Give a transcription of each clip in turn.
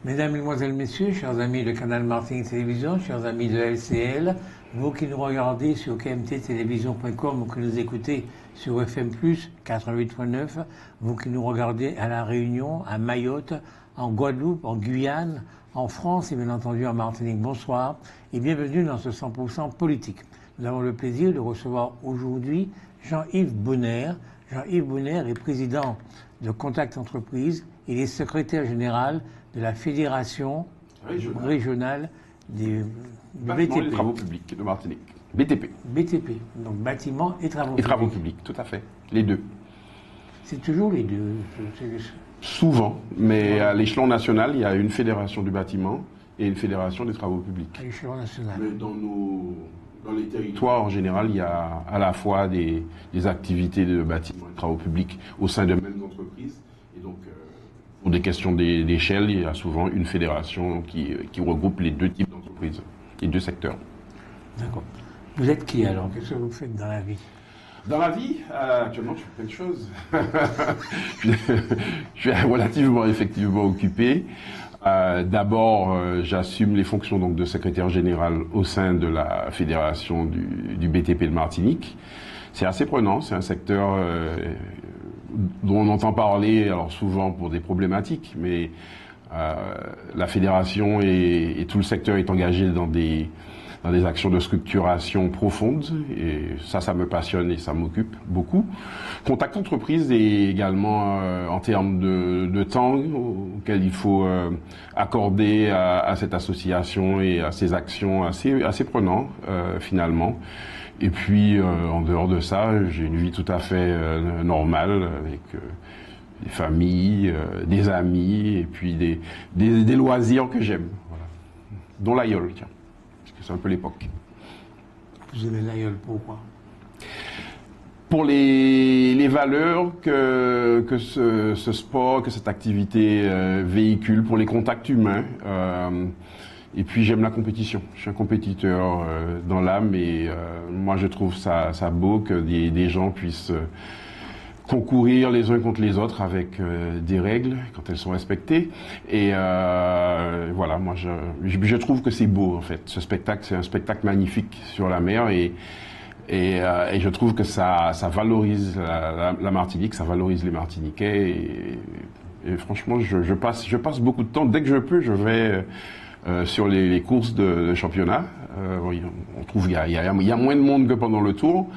Mesdames, Mesdemoiselles, Messieurs, chers amis de Canal Martinique Télévision, chers amis de LCL, vous qui nous regardez sur kmttélévision.com ou qui nous écoutez sur FM+, 88.9, vous qui nous regardez à La Réunion, à Mayotte, en Guadeloupe, en Guyane, en France et bien entendu en Martinique, bonsoir et bienvenue dans ce 100% politique. Nous avons le plaisir de recevoir aujourd'hui Jean-Yves Bonner. Jean-Yves Bonner est président de Contact Entreprise. Il est secrétaire général de la Fédération régionale du BTP. Des travaux publics de Martinique. BTP. BTP, donc bâtiments et travaux publics. Et travaux publics, tout à fait. Les deux. C'est toujours les deux. Souvent, mais à l'échelon national, il y a une fédération du bâtiment et une fédération des travaux publics. À l'échelon national. Mais dans les territoires, en général, il y a à la fois des activités de bâtiments et de travaux publics au sein de mêmes entreprises. Et donc, pour des questions d'échelle, il y a souvent une fédération qui regroupe les deux types d'entreprises, les deux secteurs. D'accord. Vous êtes qui alors? Qu'est-ce que vous faites dans la vie? Dans la vie, actuellement, je fais plein de choses. Je suis relativement, effectivement, occupé. D'abord, j'assume les fonctions donc, de secrétaire général au sein de la fédération du BTP de Martinique. C'est assez prenant, c'est un secteur dont on entend parler alors souvent pour des problématiques, mais la fédération et tout le secteur est engagé dans des actions de structuration profondes, et ça me passionne et ça m'occupe beaucoup. Contact Entreprise est également en termes de temps auquel il faut accorder à cette association et à ces actions assez prenant finalement. Et puis en dehors de ça, j'ai une vie tout à fait normale avec des familles, des amis et puis des loisirs que j'aime, voilà. Dont l'aïeul, tiens. C'est un peu l'époque. Vous aimez l'aïeul pourquoi? Pour les valeurs que ce sport, que cette activité véhicule, pour les contacts humains. Et puis j'aime la compétition. Je suis un compétiteur dans l'âme et moi je trouve ça beau que des gens puissent concourir les uns contre les autres avec des règles quand elles sont respectées. Et voilà, moi je trouve que c'est beau en fait. Ce spectacle, c'est un spectacle magnifique sur la mer et je trouve que ça valorise la Martinique, ça valorise les Martiniquais. Et franchement, je passe beaucoup de temps. Dès que je peux, je vais sur les courses de championnat. On trouve qu'il y a moins de monde que pendant le tour.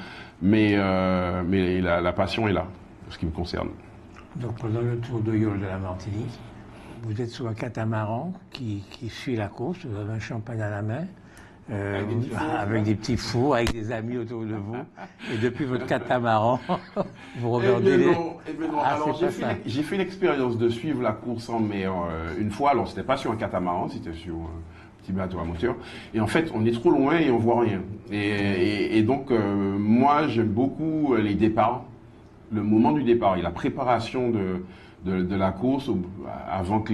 Mais la passion est là, en ce qui me concerne. Donc pendant le tour de Yole de la Martinique, vous êtes sur un catamaran qui suit la course, vous avez un champagne à la main, avec des petits fours, avec des amis autour de vous, et depuis votre catamaran, vous regardez les... Alors j'ai fait l'expérience de suivre la course en mer une fois, alors c'était pas sur un catamaran, c'était sur... petit bateau à moteur, et en fait on est trop loin et on voit rien. Et donc moi j'aime beaucoup les départs, le moment du départ et la préparation de la course avant que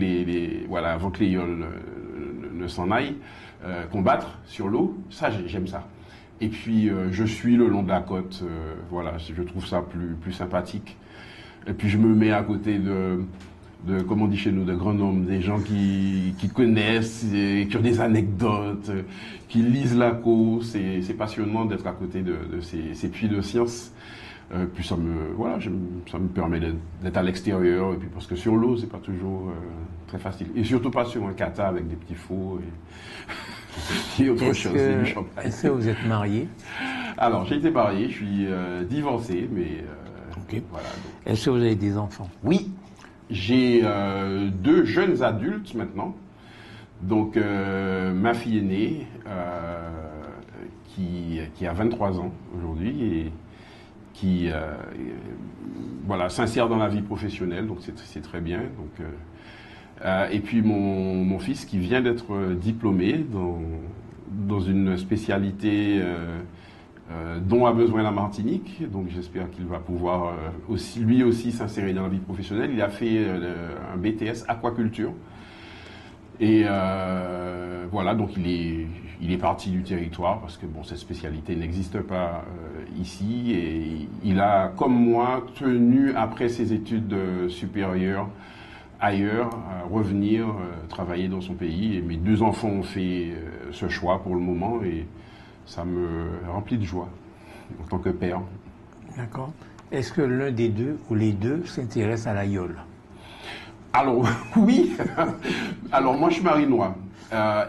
avant que les yoles ne s'en aillent combattre sur l'eau. Ça j'aime ça. Et puis je suis le long de la côte, voilà, je trouve ça plus sympathique. Et puis je me mets à côté comme on dit chez nous, de grands hommes, des gens qui connaissent, qui ont des anecdotes, qui lisent la course, et c'est passionnant d'être à côté de ces puits de science. Puis ça me permet d'être à l'extérieur, et puis parce que sur l'eau, c'est pas toujours très facile. Et surtout pas sur un kata avec des petits fours et autre chose, c'est du champagne. Est-ce que vous êtes marié? Alors, j'ai été marié, je suis divorcé, mais okay. Voilà. Est-ce que vous avez des enfants? Oui. J'ai deux jeunes adultes maintenant. Donc ma fille aînée qui a 23 ans aujourd'hui et qui s'insère dans la vie professionnelle, donc c'est très bien. Donc, et puis mon fils qui vient d'être diplômé dans une spécialité dont a besoin la Martinique, donc j'espère qu'il va pouvoir lui aussi s'insérer dans la vie professionnelle. Il a fait un BTS aquaculture et voilà, donc il est parti du territoire parce que bon, cette spécialité n'existe pas ici, et il a, comme moi, tenu après ses études supérieures ailleurs, revenir travailler dans son pays. Et mes 2 enfants ont fait ce choix pour le moment et ça me remplit de joie en tant que père. D'accord. Est-ce que l'un des deux ou les deux s'intéresse à l'aïeul? Alors, oui. Alors, moi, je suis marinois.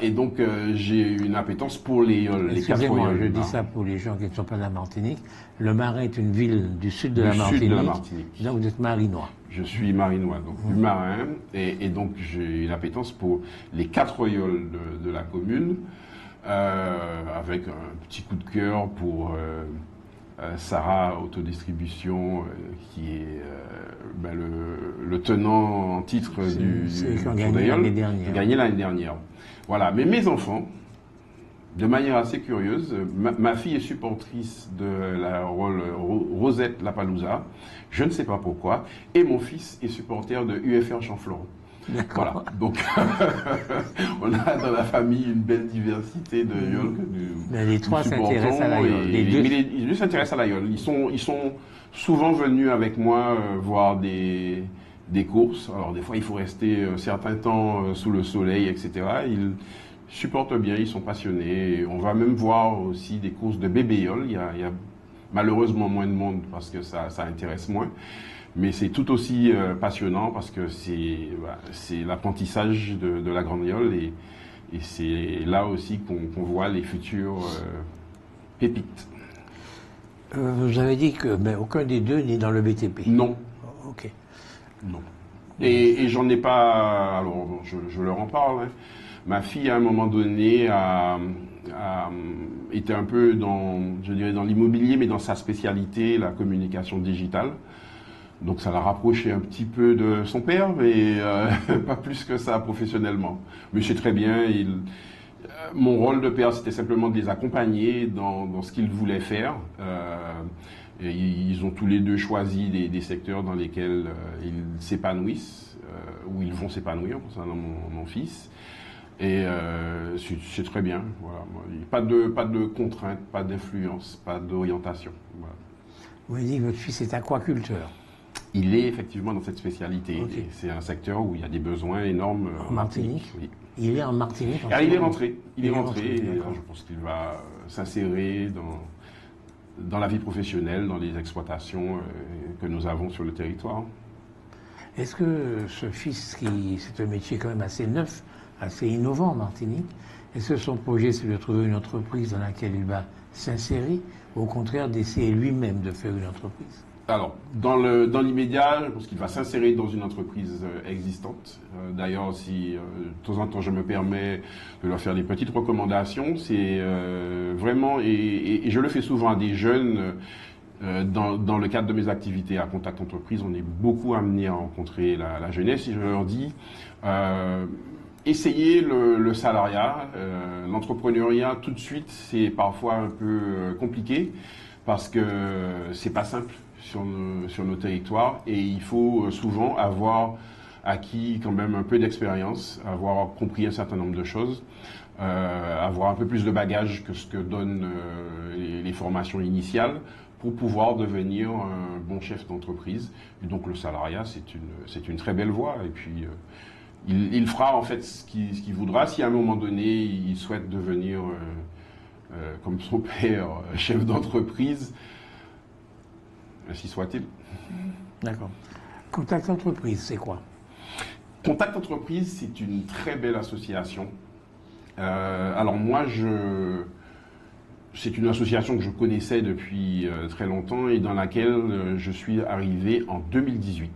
Et donc, j'ai une appétence pour les 4 Excusez-moi, yoles. je dis ça pour les gens qui ne sont pas de la Martinique. Le Marin est une ville du sud de Du la sud Martinique. de la Martinique. Donc, vous êtes marinois. Je suis marinois, donc du marin. Et donc, j'ai une appétence pour les 4 yoles de la commune, avec un petit coup de cœur pour Sarah Autodistribution, qui est le tenant en titre du qui ont gagné l'année dernière. Gagné l'année dernière. Voilà. Mais mes enfants, de manière assez curieuse, ma fille est supportrice de la Rosette Lapalooza, je ne sais pas pourquoi, et mon fils est supporter de UFR Champfleury. Voilà. Donc, on a dans la famille une belle diversité de yoles que nous les 3 s'intéressent à l'aïeul. Les 2 s'intéressent à l'aïeul. Ils sont souvent venus avec moi voir des courses. Alors, des fois, il faut rester un certain temps sous le soleil, etc. Ils supportent bien, ils sont passionnés. On va même voir aussi des courses de bébé-yoles. Il y a malheureusement moins de monde parce que ça intéresse moins. Mais c'est tout aussi passionnant parce que c'est l'apprentissage de la grande yole et c'est là aussi qu'on voit les futures pépites. Vous avez dit que aucun des deux n'est dans le BTP. Non. Ok. Non. Et j'en ai pas. Alors, je leur en parle. Hein. Ma fille, à un moment donné, était un peu dans l'immobilier, mais dans sa spécialité, la communication digitale. Donc ça l'a rapproché un petit peu de son père, mais pas plus que ça professionnellement. Mais c'est très bien. Mon rôle de père, c'était simplement de les accompagner dans ce qu'ils voulaient faire. Et ils ont tous les 2 choisi des secteurs dans lesquels ils s'épanouissent, où ils vont s'épanouir, concernant mon fils. Et c'est très bien. Voilà. Pas de contraintes, pas d'influence, pas d'orientation. Voilà. Vous avez dit que votre fils est aquaculteur. Il est effectivement dans cette spécialité. Okay. C'est un secteur où il y a des besoins énormes. En Martinique. Oui. Il est en Martinique. Il est rentré. Il est rentré. Et je pense qu'il va s'insérer dans la vie professionnelle, dans les exploitations que nous avons sur le territoire. Est-ce que ce fils, c'est un métier quand même assez neuf, assez innovant en Martinique, est-ce que son projet c'est de trouver une entreprise dans laquelle il va s'insérer, ou au contraire d'essayer lui-même de faire une entreprise? Alors, dans l'immédiat, je pense qu'il va s'insérer dans une entreprise existante. D'ailleurs, si de temps en temps je me permets de leur faire des petites recommandations, c'est vraiment, et je le fais souvent à des jeunes, dans le cadre de mes activités à Contact Entreprise, on est beaucoup amené à rencontrer la jeunesse et je leur dis, essayez le salariat, l'entrepreneuriat tout de suite, c'est parfois un peu compliqué parce que c'est pas simple sur nos territoires et il faut souvent avoir acquis quand même un peu d'expérience, avoir compris un certain nombre de choses, avoir un peu plus de bagages que ce que donnent les formations initiales pour pouvoir devenir un bon chef d'entreprise. Et donc le salariat, c'est une très belle voie. Et puis il fera en fait ce qu'il voudra. Si à un moment donné il souhaite devenir, comme son père, chef d'entreprise, ainsi soit-il. D'accord. Contact Entreprise, c'est quoi? Contact Entreprise, c'est une très belle association. Alors moi, c'est une association que je connaissais depuis très longtemps et dans laquelle je suis arrivé en 2018.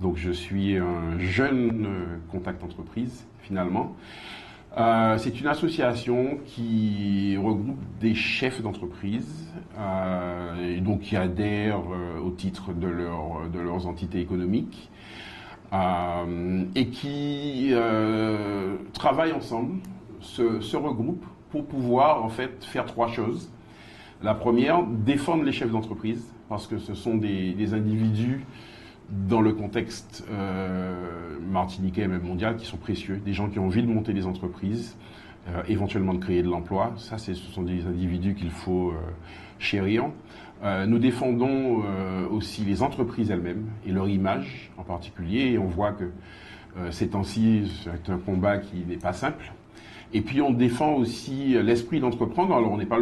Donc je suis un jeune Contact Entreprise, finalement. C'est une association qui regroupe des chefs d'entreprise et donc qui adhèrent au titre de leurs entités économiques et qui travaillent ensemble, se regroupent pour pouvoir en fait faire 3 choses. La première, défendre les chefs d'entreprise parce que ce sont des individus dans le contexte martiniquais et même mondial qui sont précieux, des gens qui ont envie de monter des entreprises, éventuellement de créer de l'emploi. Ça, ce sont des individus qu'il faut chérir. Nous défendons aussi les entreprises elles-mêmes et leur image en particulier. Et on voit que ces temps-ci, c'est un combat qui n'est pas simple. Et puis on défend aussi l'esprit d'entreprendre. Alors on n'est pas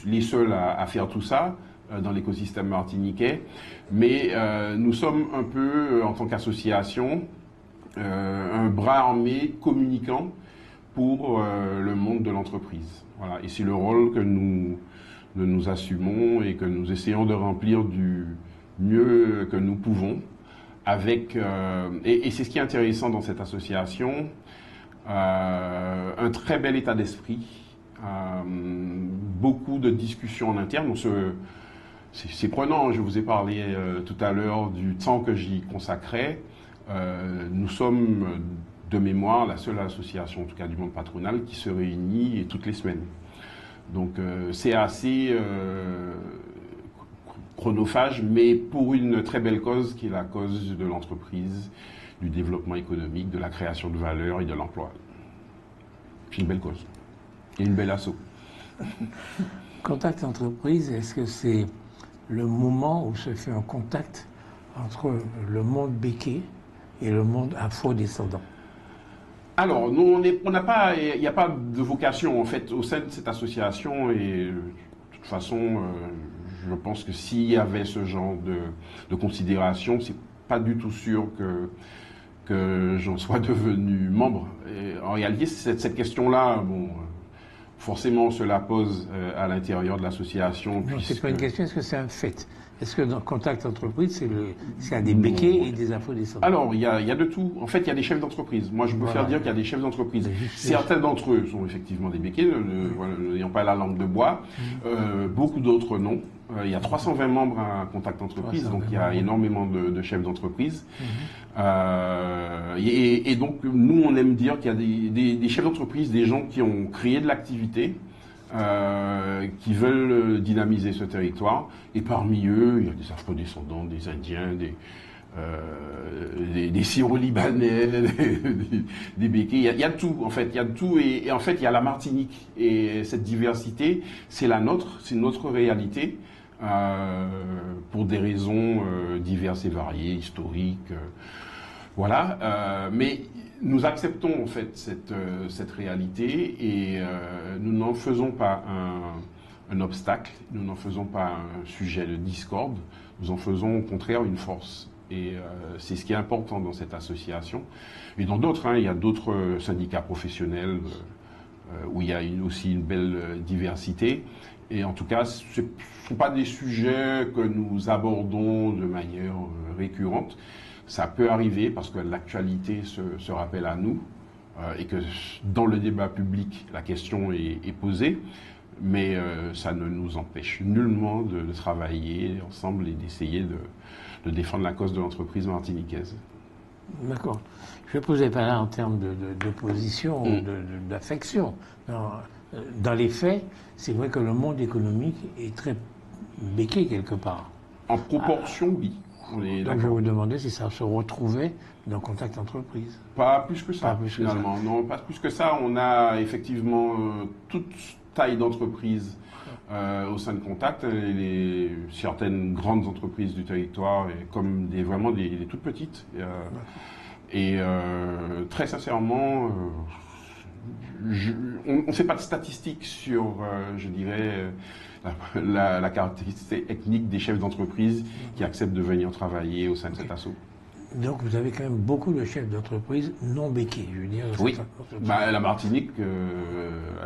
les seuls à faire tout ça dans l'écosystème martiniquais, mais nous sommes un peu, en tant qu'association, un bras armé communicant pour le monde de l'entreprise. Voilà. Et c'est le rôle que nous assumons et que nous essayons de remplir du mieux que nous pouvons. Et c'est ce qui est intéressant dans cette association, un très bel état d'esprit, beaucoup de discussions en interne. C'est prenant, je vous ai parlé tout à l'heure du temps que j'y consacrais. Nous sommes de mémoire la seule association, en tout cas du monde patronal, qui se réunit toutes les semaines. Donc c'est assez chronophage, mais pour une très belle cause qui est la cause de l'entreprise, du développement économique, de la création de valeur et de l'emploi. C'est une belle cause et une belle asso. Contact entreprise, est-ce que c'est le moment où se fait un contact entre le monde béquet et le monde afro-descendant? Alors, nous, il n'y a pas de vocation en fait au sein de cette association et de toute façon, je pense que s'il y avait ce genre de considération, c'est pas du tout sûr que j'en sois devenu membre. Et en réalité, cette question-là, bon, forcément, on se la pose à l'intérieur de l'association. Non, c'est pas une question, est-ce que c'est un fait? Est-ce que dans Contact Entreprise, c'est à des béquets et des afro-descendants? Alors, il y a de tout. En fait, il y a des chefs d'entreprise. Moi, je peux faire dire qu'il y a des chefs d'entreprise. Certains d'entre eux sont effectivement des béquets, n'ayant pas la langue de bois. Beaucoup d'autres non. Il y a 320 membres à Contact Entreprise, donc il y a énormément de chefs d'entreprise. Et donc, nous, on aime dire qu'il y a des chefs d'entreprise, des gens qui ont créé de l'activité, qui veulent dynamiser ce territoire. Et parmi eux, il y a des afro-descendants, des Indiens, des Syro-Libanais, des béquets. Il y a tout, en fait. Il y a tout. Et en fait, il y a la Martinique. Et cette diversité, c'est la nôtre, c'est notre réalité. Pour des raisons diverses et variées, historiques. Voilà. Mais nous acceptons en fait cette réalité et nous n'en faisons pas un obstacle, nous n'en faisons pas un sujet de discorde, nous en faisons au contraire une force. Et c'est ce qui est important dans cette association. Et dans d'autres, il y a d'autres syndicats professionnels où il y a aussi une belle diversité. Et en tout cas, ce ne sont pas des sujets que nous abordons de manière récurrente. Ça peut arriver parce que l'actualité se rappelle à nous et que dans le débat public, la question est posée. Mais ça ne nous empêche nullement de travailler ensemble et d'essayer de défendre la cause de l'entreprise martiniquaise. D'accord. Je ne posais pas là en termes de position ou d'affection. Dans les faits, c'est vrai que le monde économique est très béqué quelque part. En proportion, oui. Donc je vous demandais si ça se retrouvait dans Contact Entreprise. Pas plus que ça, finalement. Non, pas plus que ça. On a effectivement toute taille d'entreprise au sein de Contact. Certaines grandes entreprises du territoire, comme vraiment des toutes petites. Et très sincèrement, on ne fait pas de statistiques sur, je dirais, la caractéristique ethnique des chefs d'entreprise qui acceptent de venir travailler au sein de cet asso. Donc vous avez quand même beaucoup de chefs d'entreprise non béqués, je veux dire. Oui. La Martinique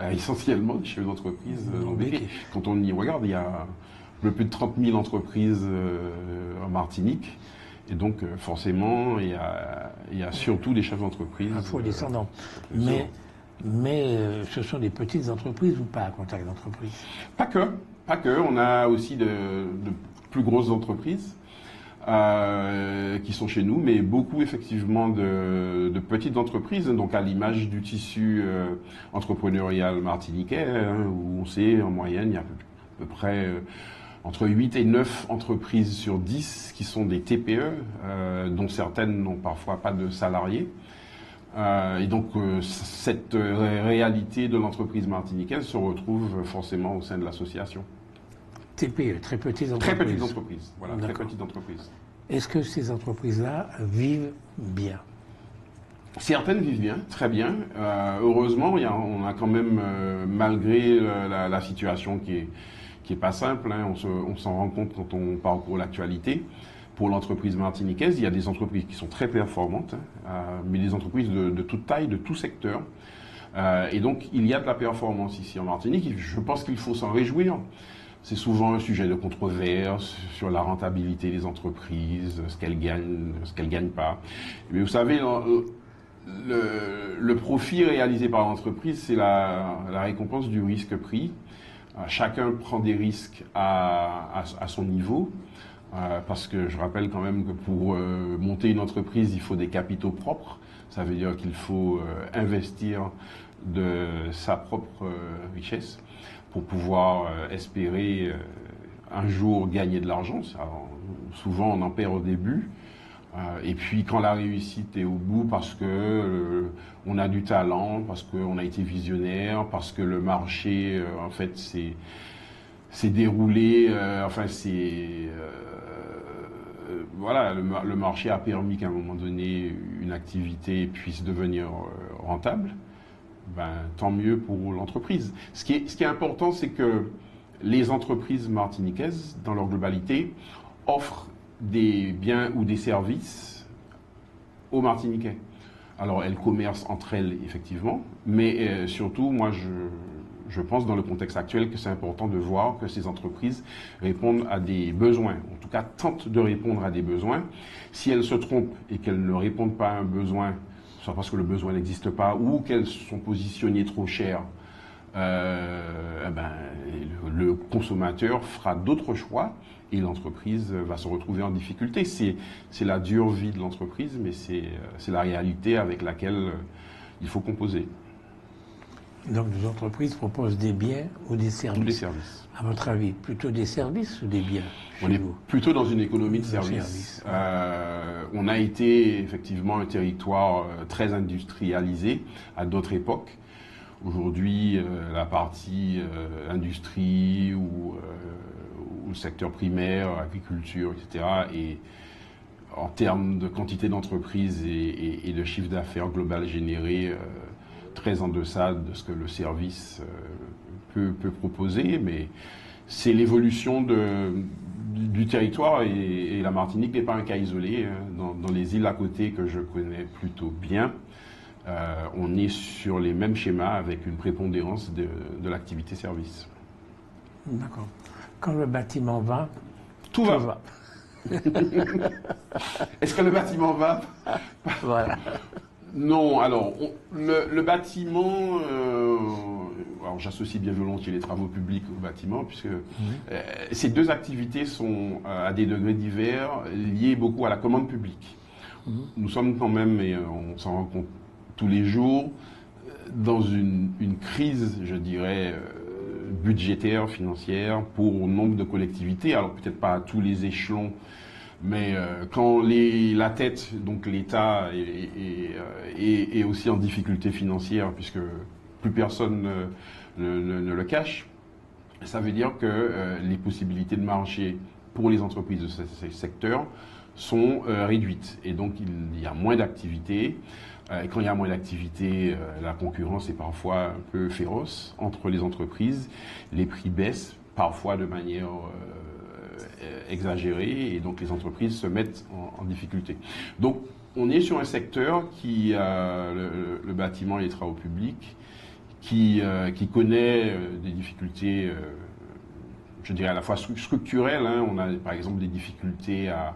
a essentiellement des chefs d'entreprise non béqués. Quand on y regarde, il y a un peu plus de 30 000 entreprises en Martinique. Et donc, forcément, il y a surtout des chefs d'entreprise. Afro-descendants. Mais ce sont des petites entreprises ou pas à Contact d'entreprise? Pas que. On a aussi de plus grosses entreprises qui sont chez nous, mais beaucoup effectivement de petites entreprises, donc à l'image du tissu entrepreneurial martiniquais, où on sait en moyenne il y a à peu près entre 8 et 9 entreprises sur 10 qui sont des TPE, dont certaines n'ont parfois pas de salariés. Et donc cette réalité de l'entreprise martiniquaise se retrouve forcément au sein de l'association. TPE, très petites entreprises. Très petites entreprises, voilà, très petites entreprises. Est-ce que ces entreprises-là vivent bien? Certaines vivent bien, très bien. Heureusement, on a quand même, malgré la situation qui est pas simple, hein, on s'en rend compte quand on parcourt l'actualité. Pour l'entreprise martiniquaise, il y a des entreprises qui sont très performantes, mais des entreprises de toute taille, de tout secteur. Et donc, il y a de la performance ici en Martinique. Je pense qu'il faut s'en réjouir. C'est souvent un sujet de controverse sur la rentabilité des entreprises, ce qu'elles gagnent pas. Mais vous savez, le profit réalisé par l'entreprise, c'est la récompense du risque pris. Chacun prend des risques à son niveau. Parce que je rappelle quand même que pour monter une entreprise, il faut des capitaux propres. Ça veut dire qu'il faut investir de sa propre richesse pour pouvoir espérer un jour gagner de l'argent. Souvent, on en perd au début. Et puis, quand la réussite est au bout, parce que on a du talent, parce qu'on a été visionnaire, parce que le marché, en fait, s'est déroulé, voilà, le marché a permis qu'à un moment donné, une activité puisse devenir rentable. Ben, tant mieux pour l'entreprise. Ce qui est important, c'est que les entreprises martiniquaises, dans leur globalité, offrent des biens ou des services aux Martiniquais. Alors, elles commercent entre elles, effectivement, mais surtout, moi, je pense, dans le contexte actuel, que c'est important de voir que ces entreprises répondent à des besoins, en tout cas tentent de répondre à des besoins. Si elles se trompent et qu'elles ne répondent pas à un besoin, soit parce que le besoin n'existe pas ou qu'elles sont positionnées trop cher, le consommateur fera d'autres choix et l'entreprise va se retrouver en difficulté. C'est la dure vie de l'entreprise, mais c'est la réalité avec laquelle il faut composer. Donc les entreprises proposent des biens ou des services? Ou des services. À votre avis, plutôt des services ou des biens? On est plutôt dans une économie de services. On a été effectivement un territoire très industrialisé à d'autres époques. Aujourd'hui, la partie industrie ou le secteur primaire, agriculture, etc., et en termes de quantité d'entreprises et de chiffre d'affaires global généré, très en deçà de ce que le service peut proposer, mais c'est l'évolution du territoire et la Martinique n'est pas un cas isolé. Dans les îles à côté que je connais plutôt bien, on est sur les mêmes schémas avec une prépondérance de l'activité service. D'accord. Quand le bâtiment va, tout va. Est-ce que le bâtiment va? Voilà. Non, alors, le bâtiment, alors j'associe bien volontiers les travaux publics au bâtiment, puisque ces deux activités sont à des degrés divers, liées beaucoup à la commande publique. Nous sommes quand même, et on s'en rend compte tous les jours, dans une crise, je dirais, budgétaire, financière, pour nombre de collectivités, alors peut-être pas à tous les échelons, mais quand la tête, donc l'État, est aussi en difficulté financière, puisque plus personne ne le cache, ça veut dire que les possibilités de marché pour les entreprises de ce secteur sont réduites. Et donc il y a moins d'activité. Et quand il y a moins d'activité, la concurrence est parfois un peu féroce entre les entreprises. Les prix baissent, parfois de manière exagérée, et donc les entreprises se mettent en difficulté. Donc on est sur un secteur qui, le bâtiment et les travaux publics, qui connaît des difficultés, je dirais à la fois structurelles. Hein. On a par exemple des difficultés à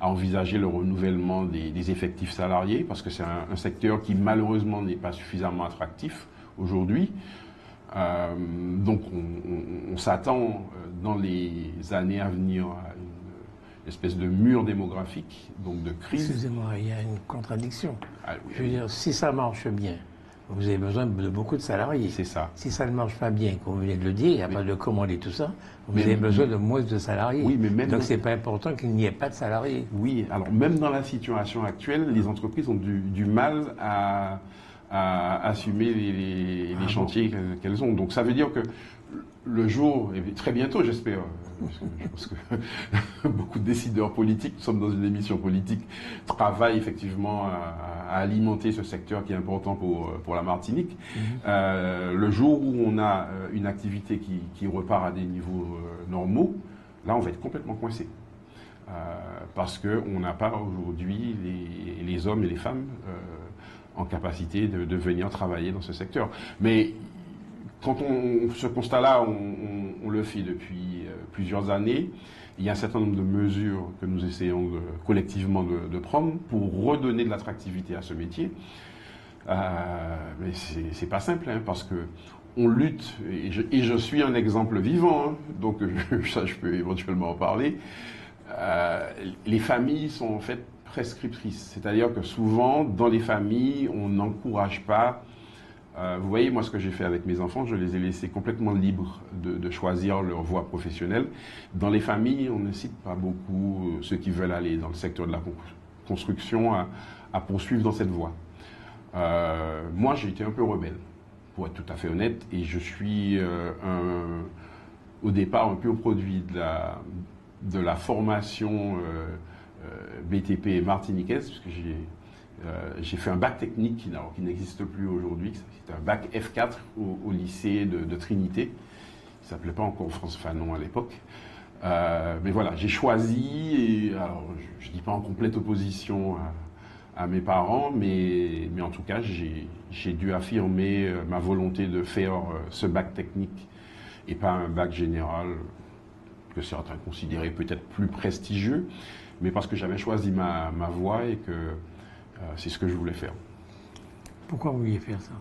envisager le renouvellement des effectifs salariés, parce que c'est un secteur qui malheureusement n'est pas suffisamment attractif aujourd'hui. Donc on s'attend dans les années à venir à une espèce de mur démographique, donc de crise. Excusez-moi, il y a une contradiction. Ah, oui, je veux dire, si ça marche bien, vous avez besoin de beaucoup de salariés. C'est ça. Si ça ne marche pas bien, comme vous venez de le dire, il n'y a pas de commande et tout ça, vous avez besoin de moins de salariés. Oui, mais même donc c'est pas important qu'il n'y ait pas de salariés. Oui, alors même dans la situation actuelle, les entreprises ont du mal à assumer les chantiers qu'elles ont. Donc ça veut dire que le jour, et très bientôt j'espère, parce que je pense que beaucoup de décideurs politiques, nous sommes dans une émission politique, travaillent effectivement à alimenter ce secteur qui est important pour la Martinique. Le jour où on a une activité qui repart à des niveaux normaux, là on va être complètement coincé. Parce qu'on n'a pas aujourd'hui les hommes et les femmes en capacité de venir travailler dans ce secteur. Mais quand ce constat-là, on le fait depuis plusieurs années. Il y a un certain nombre de mesures que nous essayons collectivement de prendre pour redonner de l'attractivité à ce métier. Mais c'est pas simple, hein, parce que on lutte, et je suis un exemple vivant, hein, donc ça je peux éventuellement en parler. Les familles sont en fait prescriptrices, c'est-à-dire que souvent dans les familles on n'encourage pas. Vous voyez, moi ce que j'ai fait avec mes enfants, je les ai laissés complètement libres de choisir leur voie professionnelle. Dans les familles, on ne cite pas beaucoup ceux qui veulent aller dans le secteur de la construction à poursuivre dans cette voie. Moi j'ai été un peu rebelle, pour être tout à fait honnête, et je suis au départ un pur produit de la formation BTP martiniquaise, parce que j'ai fait un bac technique qui n'existe plus aujourd'hui. C'était un bac F4 au lycée de Trinité. Il ne s'appelait pas encore France Fanon à l'époque. Mais voilà, j'ai choisi, et alors je ne dis pas en complète opposition à mes parents, mais en tout cas, j'ai dû affirmer ma volonté de faire ce bac technique et pas un bac général que certains considéraient peut-être plus prestigieux, mais parce que j'avais choisi ma voie et que c'est ce que je voulais faire. Pourquoi vous vouliez faire ça?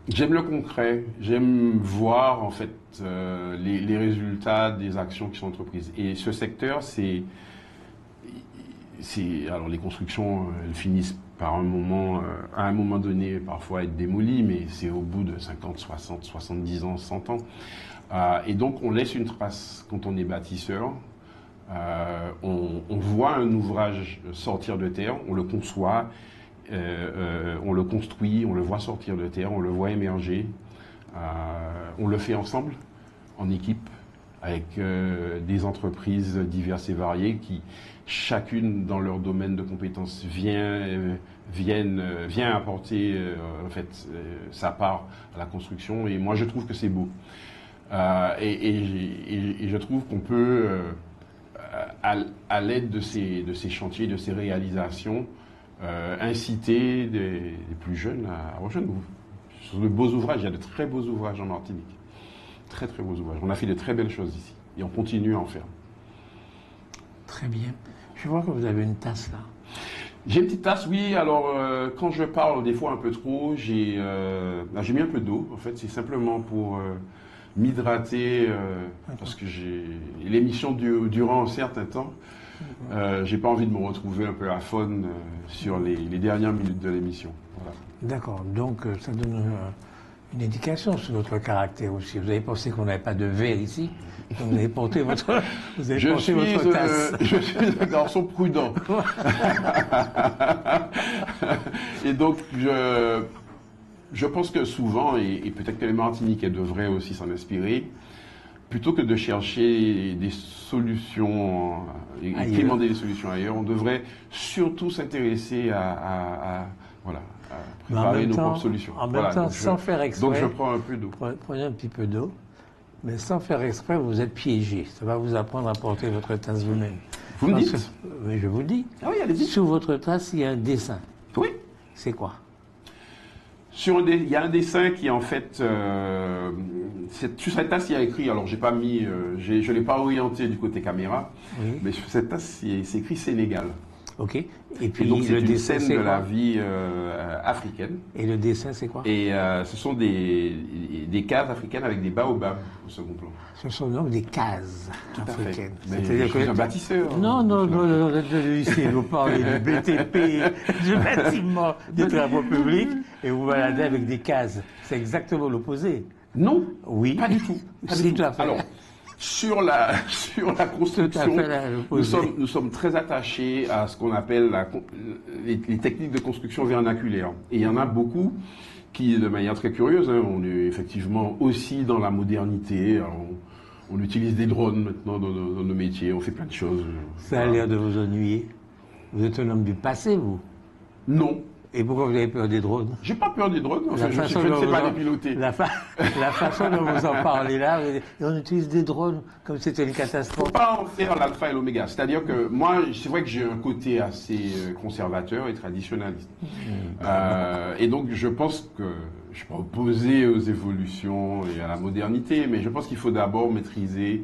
J'aime le concret, j'aime voir en fait les résultats des actions qui sont entreprises. Et ce secteur, alors les constructions, elles finissent par à un moment donné, parfois être démolies, mais c'est au bout de 50, 60, 70 ans, 100 ans. Et donc on laisse une trace quand on est bâtisseur. On voit un ouvrage sortir de terre, on le conçoit, on le construit, on le voit sortir de terre, on le voit émerger. On le fait ensemble, en équipe, avec des entreprises diverses et variées qui, chacune dans leur domaine de compétences, vient apporter en fait sa part à la construction. Et moi, je trouve que c'est beau. Et je trouve qu'on peut à l'aide de ces chantiers, de ces réalisations, inciter des plus jeunes à rejoindre vous. Sur de beaux ouvrages, il y a de très beaux ouvrages en Martinique. Très très beaux ouvrages. On a fait de très belles choses ici. Et on continue à en faire. Très bien. Je vois que vous avez une tasse là. J'ai une petite tasse, oui. Alors, quand je parle des fois un peu trop, j'ai mis un peu d'eau. En fait, c'est simplement pour m'hydrater, parce que l'émission durant un certain temps. J'ai pas envie de me retrouver un peu à faune sur les dernières minutes de l'émission. Voilà. D'accord, donc ça donne une indication sur votre caractère aussi. Vous avez pensé qu'on n'avait pas de verre ici, donc vous avez porté votre tasse. Je suis un garçon prudent. Et donc je pense que souvent, et peut-être que les Martiniquais devraient aussi s'en inspirer, plutôt que de chercher des solutions et quémander des solutions ailleurs, on devrait surtout s'intéresser à préparer nos propres solutions. En même temps, sans faire exprès. Donc je prends un peu d'eau. Prenez un petit peu d'eau, mais sans faire exprès, vous êtes piégé. Ça va vous apprendre à porter votre tasse vous-même. Vous me dites? Oui, je vous le dis. Ah oui, allez-y. Sous votre tasse, il y a un dessin. Oui. C'est quoi? Il y a un dessin qui en fait, sur cette tasse il y a écrit, alors j'ai pas mis, je l'ai pas orienté du côté caméra, oui. Mais sur cette tasse c'est écrit Sénégal. Ok. Et puis donc c'est une scène de la vie africaine. Et le dessin c'est quoi? Et ce sont des cases africaines avec des baobabs au second plan. Ce sont donc des cases africaines. C'est-à-dire que je suis un bâtisseur. Non, lycée, vous parlez du BTP, du bâtiment, des travaux publics, et vous baladez avec des cases. C'est exactement l'opposé. Non, oui, pas du tout. C'est tout à fait. Alors, Sur la construction, nous sommes très attachés à ce qu'on appelle les techniques de construction vernaculaire. Et il y en a beaucoup qui, de manière très curieuse, hein, on est effectivement aussi dans la modernité. On utilise des drones maintenant dans nos métiers, on fait plein de choses. Ça a l'air de vous ennuyer. Vous êtes un homme du passé, vous? Non. Et pourquoi vous avez peur des drones? J'ai pas peur des drones, enfin, je ne sais pas les piloter. La façon dont vous en parlez là, on utilise des drones comme c'était une catastrophe. Il ne faut pas en faire l'alpha et l'oméga. C'est-à-dire que moi, c'est vrai que j'ai un côté assez conservateur et traditionnaliste. Et donc, je pense que je ne suis pas opposé aux évolutions et à la modernité, mais je pense qu'il faut d'abord maîtriser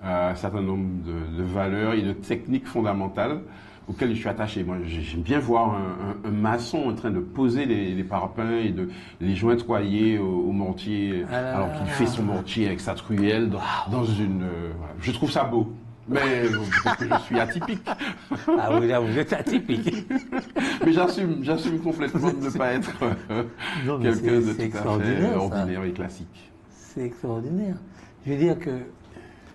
un certain nombre de valeurs et de techniques fondamentales auquel je suis attaché. Moi, j'aime bien voir un maçon en train de poser les parpaings et de les jointoyer au mortier, alors qu'il fait son mortier avec sa truelle dans une... voilà. Je trouve ça beau. Mais parce que je suis atypique. Ah oui, là, vous êtes atypique. Mais j'assume complètement de ne pas être quelqu'un de tout à fait ordinaire et classique. C'est extraordinaire. Je veux dire que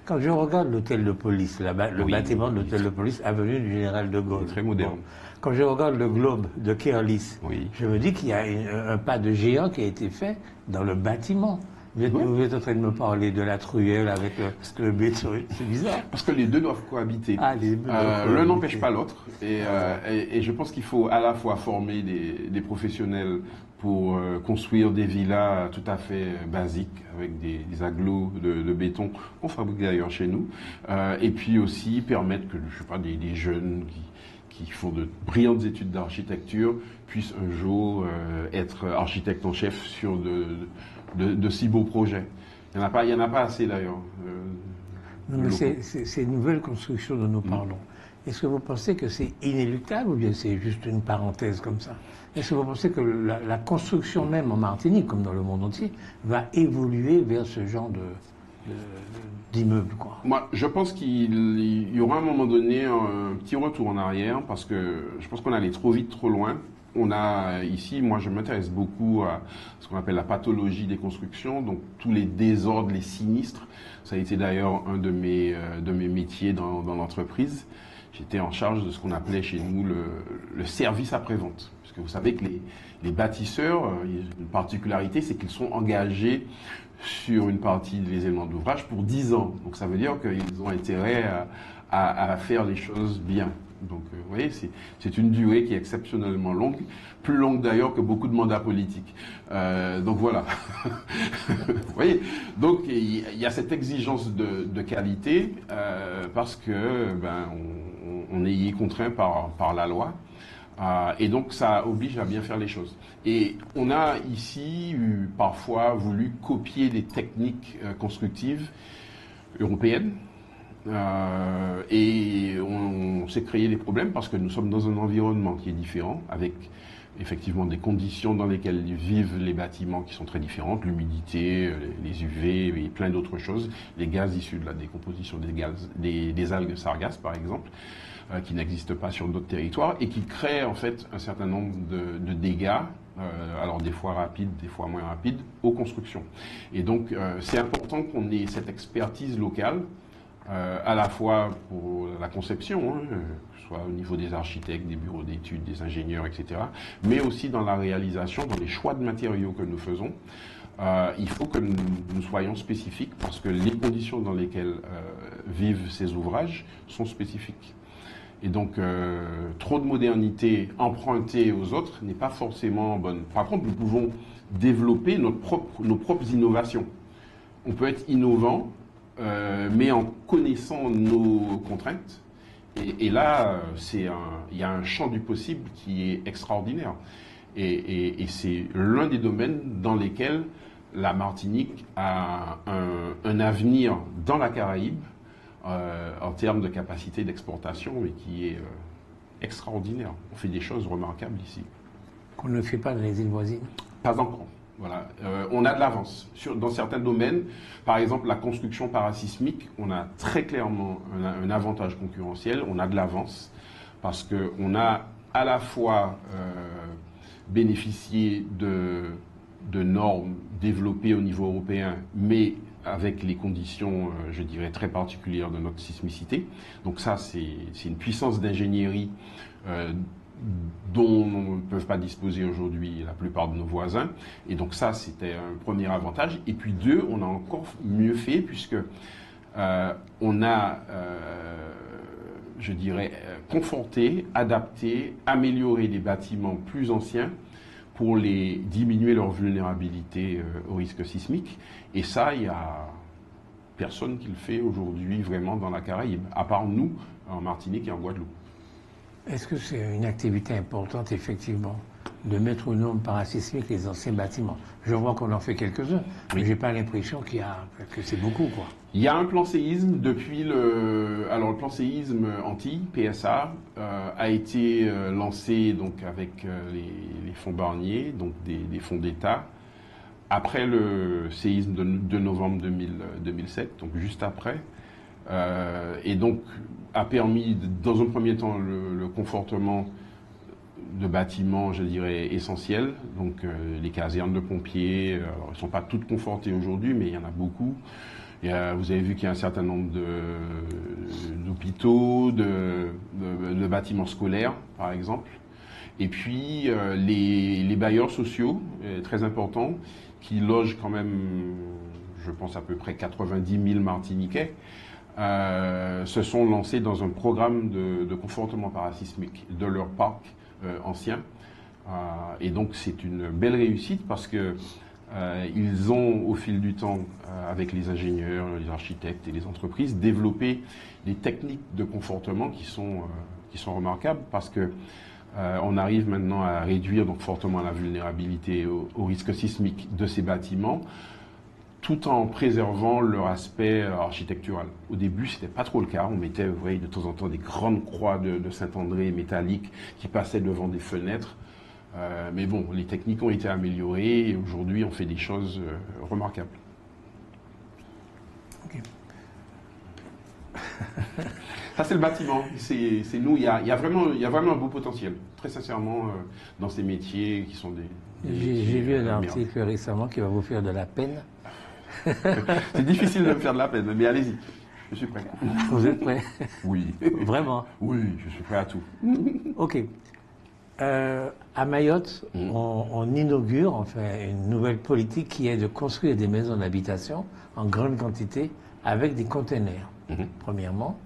quand je regarde l'hôtel de police, le bâtiment de l'hôtel de police, avenue du Général de Gaulle. Très moderne. Bon. Quand je regarde le globe de Kirlis, je me dis qu'il y a un pas de géant qui a été fait dans le bâtiment. Vous êtes en train de me parler de la truelle avec le béton, c'est bizarre. Parce que les deux doivent cohabiter. L'un n'empêche pas l'autre. Et je pense qu'il faut à la fois former des professionnels pour construire des villas tout à fait basiques avec des agglos de béton qu'on fabrique d'ailleurs chez nous. Et puis aussi permettre que, je sais pas, des jeunes qui font de brillantes études d'architecture puissent un jour être architectes en chef sur de si beaux projets. Il n'y en a pas assez d'ailleurs. Non, mais ces nouvelles constructions dont nous parlons, est-ce que vous pensez que c'est inéluctable ou bien c'est juste une parenthèse comme ça? Est-ce que vous pensez que la construction même en Martinique, comme dans le monde entier, va évoluer vers ce genre d'immeuble, quoi? Moi, je pense qu'il y aura à un moment donné un petit retour en arrière parce que je pense qu'on allait trop vite, trop loin. On a ici, moi je m'intéresse beaucoup à ce qu'on appelle la pathologie des constructions, donc tous les désordres, les sinistres. Ça a été d'ailleurs un de mes métiers dans l'entreprise. J'étais en charge de ce qu'on appelait chez nous le service après-vente. Parce que vous savez que les bâtisseurs, une particularité, c'est qu'ils sont engagés sur une partie des éléments de l'ouvrage pour 10 ans. Donc ça veut dire qu'ils ont intérêt à faire les choses bien. Donc, vous voyez, c'est une durée qui est exceptionnellement longue, plus longue d'ailleurs que beaucoup de mandats politiques. Donc voilà. Vous voyez, donc il y a cette exigence de qualité parce que on est y contraint par la loi. Et donc ça oblige à bien faire les choses. Et on a ici parfois voulu copier des techniques constructives européennes. Et on s'est créé des problèmes parce que nous sommes dans un environnement qui est différent, avec effectivement des conditions dans lesquelles vivent les bâtiments qui sont très différentes, l'humidité, les UV et plein d'autres choses, les gaz issus de la décomposition des algues sargasses par exemple, qui n'existent pas sur d'autres territoires et qui créent en fait un certain nombre de dégâts, alors des fois rapides, des fois moins rapides, aux constructions. Et donc c'est important qu'on ait cette expertise locale, à la fois pour la conception, que ce soit au niveau des architectes, des bureaux d'études, des ingénieurs, etc., mais aussi dans la réalisation, dans les choix de matériaux que nous faisons. Il faut que nous soyons spécifiques parce que les conditions dans lesquelles vivent ces ouvrages sont spécifiques. Et donc, trop de modernité empruntée aux autres n'est pas forcément bonne. Par contre, nous pouvons développer nos propres innovations. On peut être innovant, mais en connaissant nos contraintes. Et là, il y a un champ du possible qui est extraordinaire. Et c'est l'un des domaines dans lesquels la Martinique a un avenir dans la Caraïbe, en termes de capacité d'exportation, mais qui est extraordinaire. On fait des choses remarquables ici. Qu'on ne fait pas dans les îles voisines? Pas encore. Voilà. On a de l'avance. Dans certains domaines, par exemple la construction parasismique, on a très clairement un avantage concurrentiel, on a de l'avance, parce qu'on a à la fois bénéficié de normes développées au niveau européen, mais avec les conditions, je dirais, très particulières de notre sismicité. Donc ça, c'est une puissance d'ingénierie dont on ne peut pas disposer aujourd'hui la plupart de nos voisins. Et donc ça, c'était un premier avantage. Et puis deux, on a encore mieux fait puisque on a, je dirais, conforté, adapté, amélioré des bâtiments plus anciens pour diminuer leur vulnérabilité au risque sismique. Et ça, il n'y a personne qui le fait aujourd'hui vraiment dans la Caraïbe, à part nous, en Martinique et en Guadeloupe. Est-ce que c'est une activité importante, effectivement, de mettre aux normes parasismiques les anciens bâtiments? Je vois qu'on en fait quelques-uns, mais j'ai pas l'impression que c'est beaucoup, quoi. Il y a un plan séisme depuis alors le plan séisme Antilles, PSA, a été lancé donc avec les fonds Barnier, donc des fonds d'État, après le séisme de novembre 2007, donc juste après. Et donc a permis, dans un premier temps, le confortement de bâtiments, je dirais, essentiels. Donc les casernes de pompiers, alors, elles ne sont pas toutes confortées aujourd'hui, mais il y en a beaucoup. Vous avez vu qu'il y a un certain nombre d'hôpitaux, de bâtiments scolaires, par exemple. Et puis les bailleurs sociaux, très importants, qui logent quand même, je pense, à peu près 90 000 Martiniquais, se sont lancés dans un programme de confortement parasismique de leur parc ancien. Et donc c'est une belle réussite parce que ils ont, au fil du temps, avec les ingénieurs, les architectes et les entreprises, développé des techniques de confortement qui sont remarquables parce que on arrive maintenant à réduire donc fortement la vulnérabilité au risque sismique de ces bâtiments, tout en préservant leur aspect architectural. Au début, c'était pas trop le cas. On mettait, vous voyez, de temps en temps des grandes croix de Saint-André métalliques qui passaient devant des fenêtres. Mais bon, les techniques ont été améliorées et aujourd'hui, on fait des choses remarquables. Okay. Ça, c'est le bâtiment. C'est nous. Il y a vraiment un beau potentiel, très sincèrement, dans ces métiers qui sont des J'ai lu un article récemment qui va vous faire de la peine. C'est difficile de me faire de la peine, mais allez-y, je suis prêt. Vous êtes prêt? Oui. Vraiment? Oui, je suis prêt à tout. Ok. À Mayotte, on inaugure enfin une nouvelle politique qui est de construire des maisons d'habitation en grande quantité avec des containers, premièrement.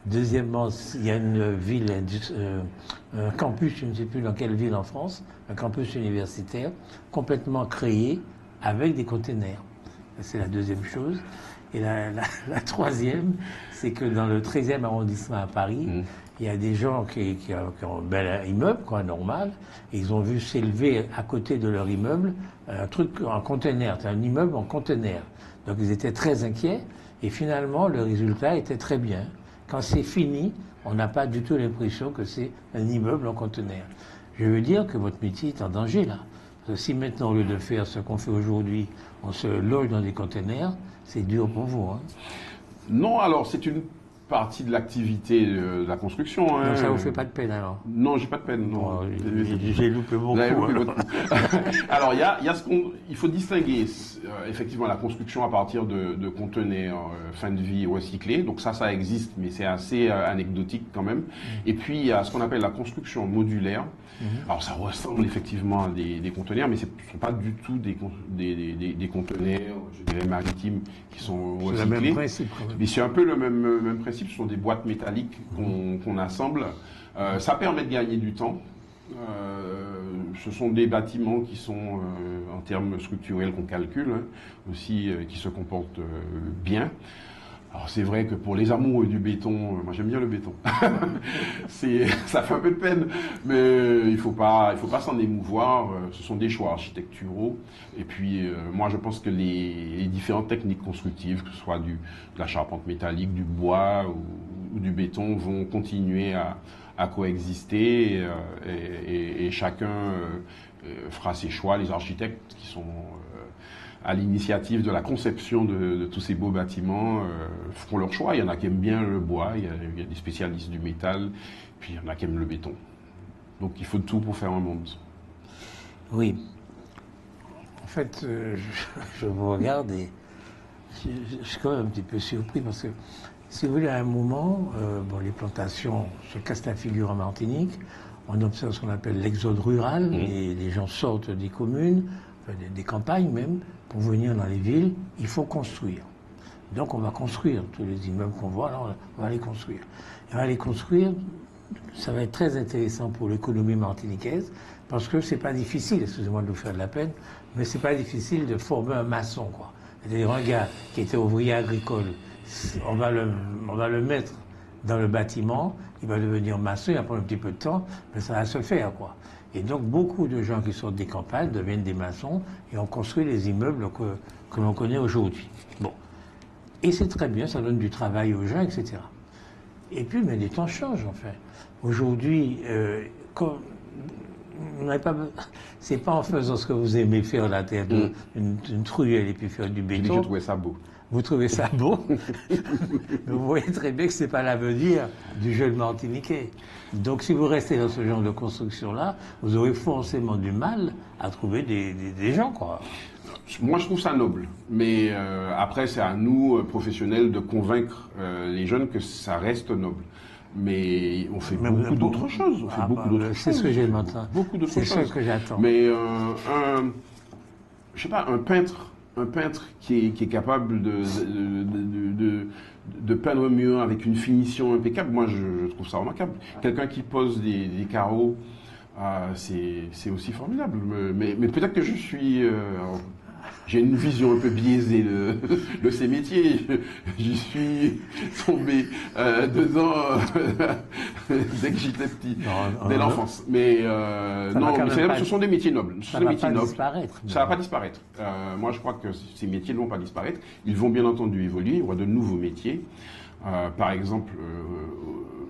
Deuxièmement, il y a une ville, un campus, je ne sais plus dans quelle ville en France, un campus universitaire complètement créé avec des containers. C'est la deuxième chose. Et la troisième, c'est que dans le 13e arrondissement à Paris, il y a des gens qui ont un bel immeuble, quoi, normal, et ils ont vu s'élever à côté de leur immeuble un truc en conteneur, un immeuble en conteneur. Donc ils étaient très inquiets, et finalement le résultat était très bien. Quand c'est fini, on n'a pas du tout l'impression que c'est un immeuble en conteneur. Je veux dire que votre métier est en danger là. Parce que si maintenant, au lieu de faire ce qu'on fait aujourd'hui, on se loge dans des conteneurs, c'est dur pour vous. Hein. Non, alors c'est une partie de l'activité de la construction. Hein. Donc ça vous fait pas de peine alors? Non, j'ai pas de peine. Non. J'ai loupé beaucoup. Alors il faut distinguer effectivement la construction à partir de conteneurs fin de vie recyclés. Donc ça existe, mais c'est assez anecdotique quand même. Et puis il y a ce qu'on appelle la construction modulaire. Alors ça ressemble effectivement à des conteneurs, mais ce ne sont pas du tout des conteneurs, je dirais, maritimes qui sont recyclés. C'est le même principe quand même. Mais c'est un peu le même principe, ce sont des boîtes métalliques qu'on assemble. Ça permet de gagner du temps. Ce sont des bâtiments qui sont, en termes structurels qu'on calcule, aussi, qui se comportent bien. Alors c'est vrai que pour les amoureux du béton, moi j'aime bien le béton. Ça fait un peu de peine, mais il faut pas s'en émouvoir. Ce sont des choix architecturaux. Et puis moi je pense que les différentes techniques constructives, que ce soit de la charpente métallique, du bois ou du béton, vont continuer à coexister et chacun fera ses choix. Les architectes qui sont à l'initiative de la conception de tous ces beaux bâtiments feront leur choix. Il y en a qui aiment bien le bois, il y a des spécialistes du métal, puis il y en a qui aiment le béton. Donc il faut tout pour faire un monde. Oui. fait, je vous regarde et je suis quand même un petit peu surpris parce que, si vous voulez, à un moment, les plantations se cassent la figure en Martinique. On observe ce qu'on appelle l'exode rural. Et les gens sortent des communes, enfin, des campagnes même, pour venir dans les villes. Il faut construire. Donc on va construire tous les immeubles qu'on voit, alors on va les construire. Et on va les construire, ça va être très intéressant pour l'économie martiniquaise, parce que c'est pas difficile, excusez-moi de vous faire de la peine, mais c'est pas difficile de former un maçon, quoi. C'est-à-dire un gars qui était ouvrier agricole, on va le mettre dans le bâtiment, il va devenir maçon, il va prendre un petit peu de temps, mais ça va se faire, quoi. Et donc beaucoup de gens qui sortent des campagnes deviennent des maçons et on construit les immeubles que l'on connaît aujourd'hui. Bon. Et c'est très bien, ça donne du travail aux gens, etc. Et puis, mais les temps changent, en fait. Aujourd'hui, c'est pas en faisant ce que vous aimez faire la terre, une truelle et puis faire du béton. Je trouvais ça beau. Vous trouvez ça beau. Vous voyez très bien que c'est pas l'avenir du jeune Martiniquais. Donc, si vous restez dans ce genre de construction-là, vous aurez forcément du mal à trouver des gens, quoi. Moi, je trouve ça noble. Mais après, c'est à nous, professionnels, de convaincre les jeunes que ça reste noble. Mais on fait beaucoup d'autres choses. C'est ce que j'aime maintenant. Beaucoup d'autres choses. C'est ce que j'attends. Mais je sais pas, un peintre qui est capable de peindre mieux avec une finition impeccable, moi, je trouve ça remarquable. Quelqu'un qui pose des carreaux, c'est aussi formidable. Mais peut-être que j'ai une vision un peu biaisée de ces métiers. J'y suis tombé dedans dès que j'étais petit, dès l'enfance. Mais ce sont des métiers nobles. Ça ne va pas disparaître. Ça ne va pas disparaître. Moi, je crois que ces métiers ne vont pas disparaître. Ils vont bien entendu évoluer. Il y aura de nouveaux métiers. Par exemple,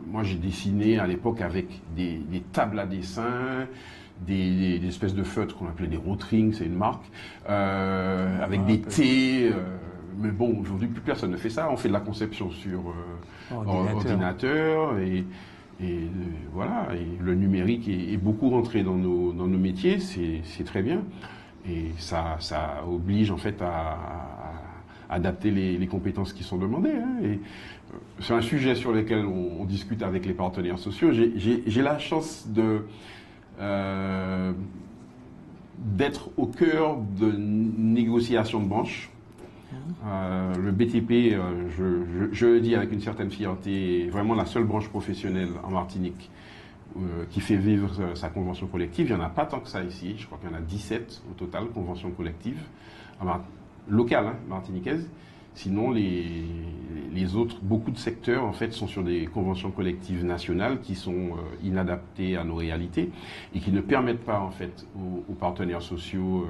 moi, j'ai dessiné à l'époque avec des tables à dessin, des espèces de feutres qu'on appelait des Rotring, c'est une marque, avec des thés. Mais bon, aujourd'hui, plus personne ne fait ça. On fait de la conception sur ordinateur et voilà. Et le numérique est beaucoup rentré dans nos métiers. C'est très bien. Et ça oblige en fait à adapter les compétences qui sont demandées. Et c'est un sujet sur lequel on discute avec les partenaires sociaux. J'ai la chance d'être au cœur de négociations de branches. Le BTP, je le dis avec une certaine fierté, est vraiment la seule branche professionnelle en Martinique qui fait vivre sa convention collective. Il n'y en a pas tant que ça ici. Je crois qu'il y en a 17 au total, conventions collectives, locales, martiniquaises. Sinon, les autres, beaucoup de secteurs, en fait, sont sur des conventions collectives nationales qui sont inadaptées à nos réalités et qui ne permettent pas, en fait, aux partenaires sociaux,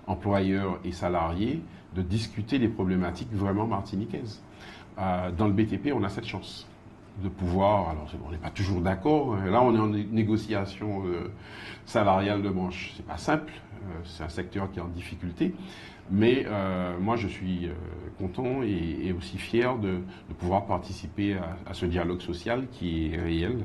employeurs et salariés de discuter des problématiques vraiment martiniquaises. Dans le BTP, on a cette chance de pouvoir, alors on n'est pas toujours d'accord, là on est en négociation salariale de branche, c'est pas simple, c'est un secteur qui est en difficulté, mais moi je suis content et aussi fier de pouvoir participer à ce dialogue social qui est réel.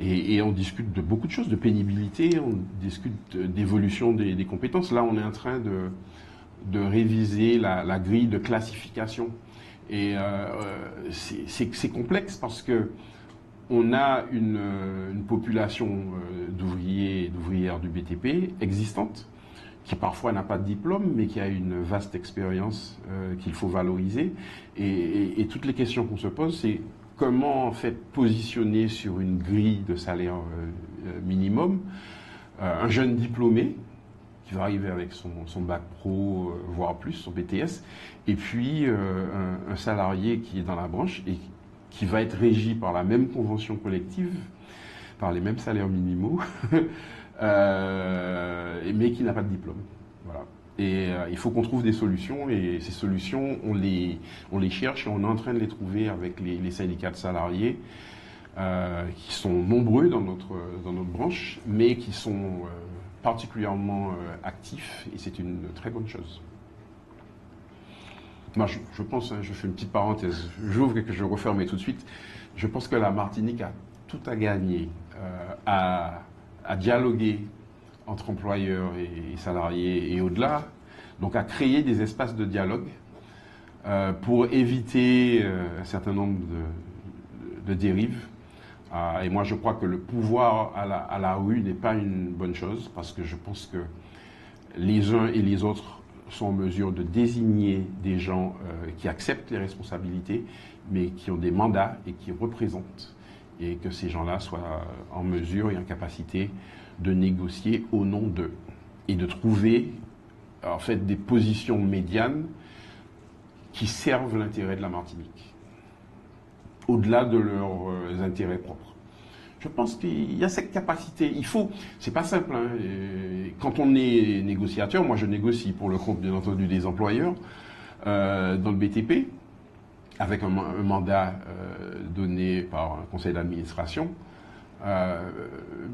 Et on discute de beaucoup de choses, de pénibilité, on discute d'évolution des compétences. Là on est en train de réviser la grille de classification. Et c'est complexe parce que on a une population d'ouvriers et d'ouvrières du BTP existante, qui parfois n'a pas de diplôme, mais qui a une vaste expérience qu'il faut valoriser. Et toutes les questions qu'on se pose, c'est comment en fait positionner sur une grille de salaire minimum un jeune diplômé qui va arriver avec son bac pro, voire plus, son BTS, et puis un salarié qui est dans la branche et qui va être régi par la même convention collective, par les mêmes salaires minimaux, mais qui n'a pas de diplôme. Voilà. Et il faut qu'on trouve des solutions, et ces solutions, on les cherche et on est en train de les trouver avec les syndicats de salariés, qui sont nombreux dans notre branche, mais qui sont particulièrement actifs, et c'est une très bonne chose. Moi, je pense, je fais une petite parenthèse, j'ouvre et que je referme tout de suite, je pense que la Martinique a tout à gagner à dialoguer entre employeurs et salariés et au-delà, donc à créer des espaces de dialogue pour éviter un certain nombre de dérives. Et moi, je crois que le pouvoir à la rue n'est pas une bonne chose, parce que je pense que les uns et les autres sont en mesure de désigner des gens qui acceptent les responsabilités, mais qui ont des mandats et qui représentent, et que ces gens-là soient en mesure et en capacité de négocier au nom d'eux et de trouver en fait des positions médianes qui servent l'intérêt de la Martinique, au-delà de leurs intérêts propres. Je pense qu'il y a cette capacité. C'est pas simple, hein. Quand on est négociateur, moi je négocie pour le compte bien entendu des employeurs dans le BTP, avec un mandat donné par un conseil d'administration,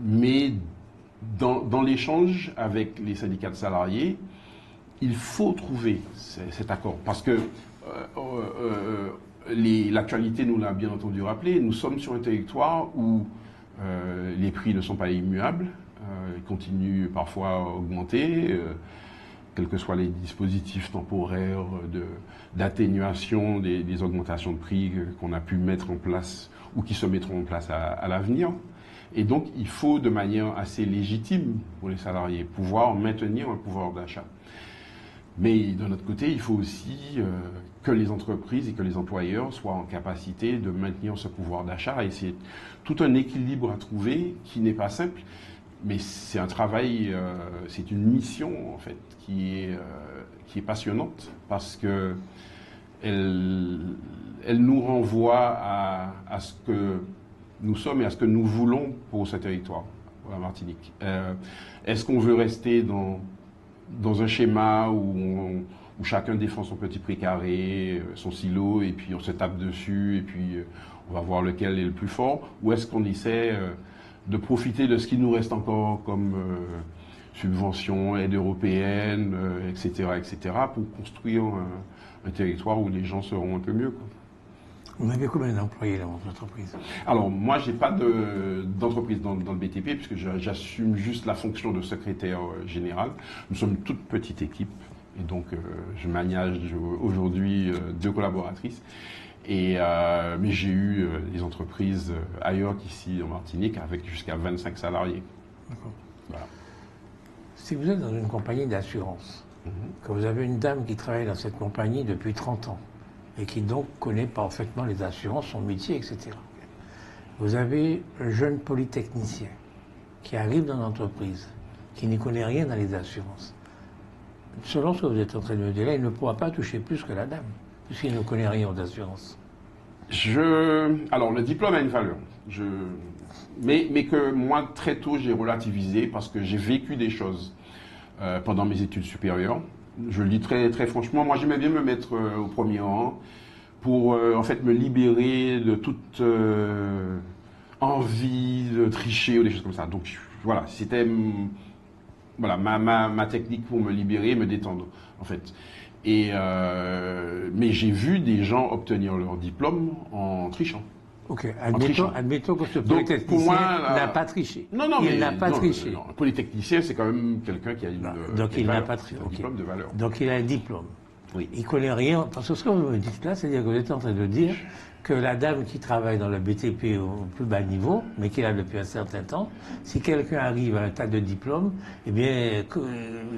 mais dans l'échange avec les syndicats de salariés, il faut trouver cet accord, parce que l'actualité nous l'a bien entendu rappelé, nous sommes sur un territoire où les prix ne sont pas immuables, ils continuent parfois à augmenter, quels que soient les dispositifs temporaires d'atténuation des augmentations de prix qu'on a pu mettre en place ou qui se mettront en place à l'avenir. Et donc, il faut, de manière assez légitime pour les salariés, pouvoir maintenir un pouvoir d'achat. Mais d'un autre côté, il faut aussi que les entreprises et que les employeurs soient en capacité de maintenir ce pouvoir d'achat. Et c'est tout un équilibre à trouver qui n'est pas simple, mais c'est un travail, c'est une mission en fait qui est passionnante, parce que elle nous renvoie à ce que nous sommes et à ce que nous voulons pour ce territoire, pour la Martinique. Est-ce qu'on veut rester dans un schéma où chacun défend son petit précaré, son silo, et puis on se tape dessus, et puis on va voir lequel est le plus fort, ou est-ce qu'on essaie de profiter de ce qui nous reste encore comme subventions, aides européennes, etc., pour construire un territoire où les gens seront un peu mieux, quoi. Vous avez combien d'employés dans votre entreprise? Alors, moi, je n'ai pas d'entreprise dans le BTP, puisque j'assume juste la fonction de secrétaire général. Nous sommes une toute petite équipe, et donc je manage aujourd'hui 2 collaboratrices. Mais j'ai eu des entreprises ailleurs qu'ici en Martinique, avec jusqu'à 25 salariés. D'accord. Voilà. Si vous êtes dans une compagnie d'assurance, que vous avez une dame qui travaille dans cette compagnie depuis 30 ans, et qui donc connaît parfaitement les assurances, son métier, etc. Vous avez un jeune polytechnicien qui arrive dans l'entreprise, qui n'y connaît rien dans les assurances. Selon ce que vous êtes en train de me dire là, il ne pourra pas toucher plus que la dame, puisqu'il ne connaît rien aux assurances. Alors, le diplôme a une valeur. Mais que moi, très tôt, j'ai relativisé, parce que j'ai vécu des choses pendant mes études supérieures. Je le dis très, très franchement, moi j'aimais bien me mettre au premier rang pour en fait me libérer de toute envie de tricher ou des choses comme ça. Donc voilà, c'était ma technique pour me libérer, me détendre en fait. Mais j'ai vu des gens obtenir leur diplôme en trichant. Ok, admettons que ce polytechnicien n'a pas triché. Non, il n'a pas triché. Non, un polytechnicien, c'est quand même quelqu'un qui a un diplôme de valeur. Donc il a un diplôme. Oui. Il ne connaît rien. Parce que ce que vous me dites là, c'est-à-dire que vous êtes en train de dire que la dame qui travaille dans le BTP au plus bas niveau, mais qui est là depuis un certain temps, si quelqu'un arrive à un tas de diplômes, eh bien,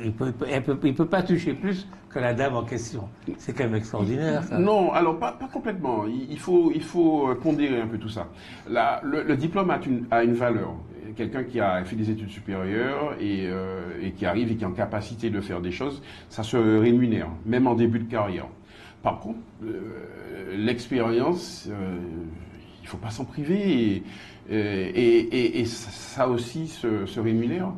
il peut pas toucher plus que la dame en question. C'est quand même extraordinaire, ça. Non, alors pas complètement. Il faut pondérer un peu tout ça. Le diplôme a une valeur. Quelqu'un qui a fait des études supérieures et qui arrive et qui est en capacité de faire des choses, ça se rémunère, même en début de carrière. Par contre, l'expérience, il ne faut pas s'en priver, et ça aussi se rémunère.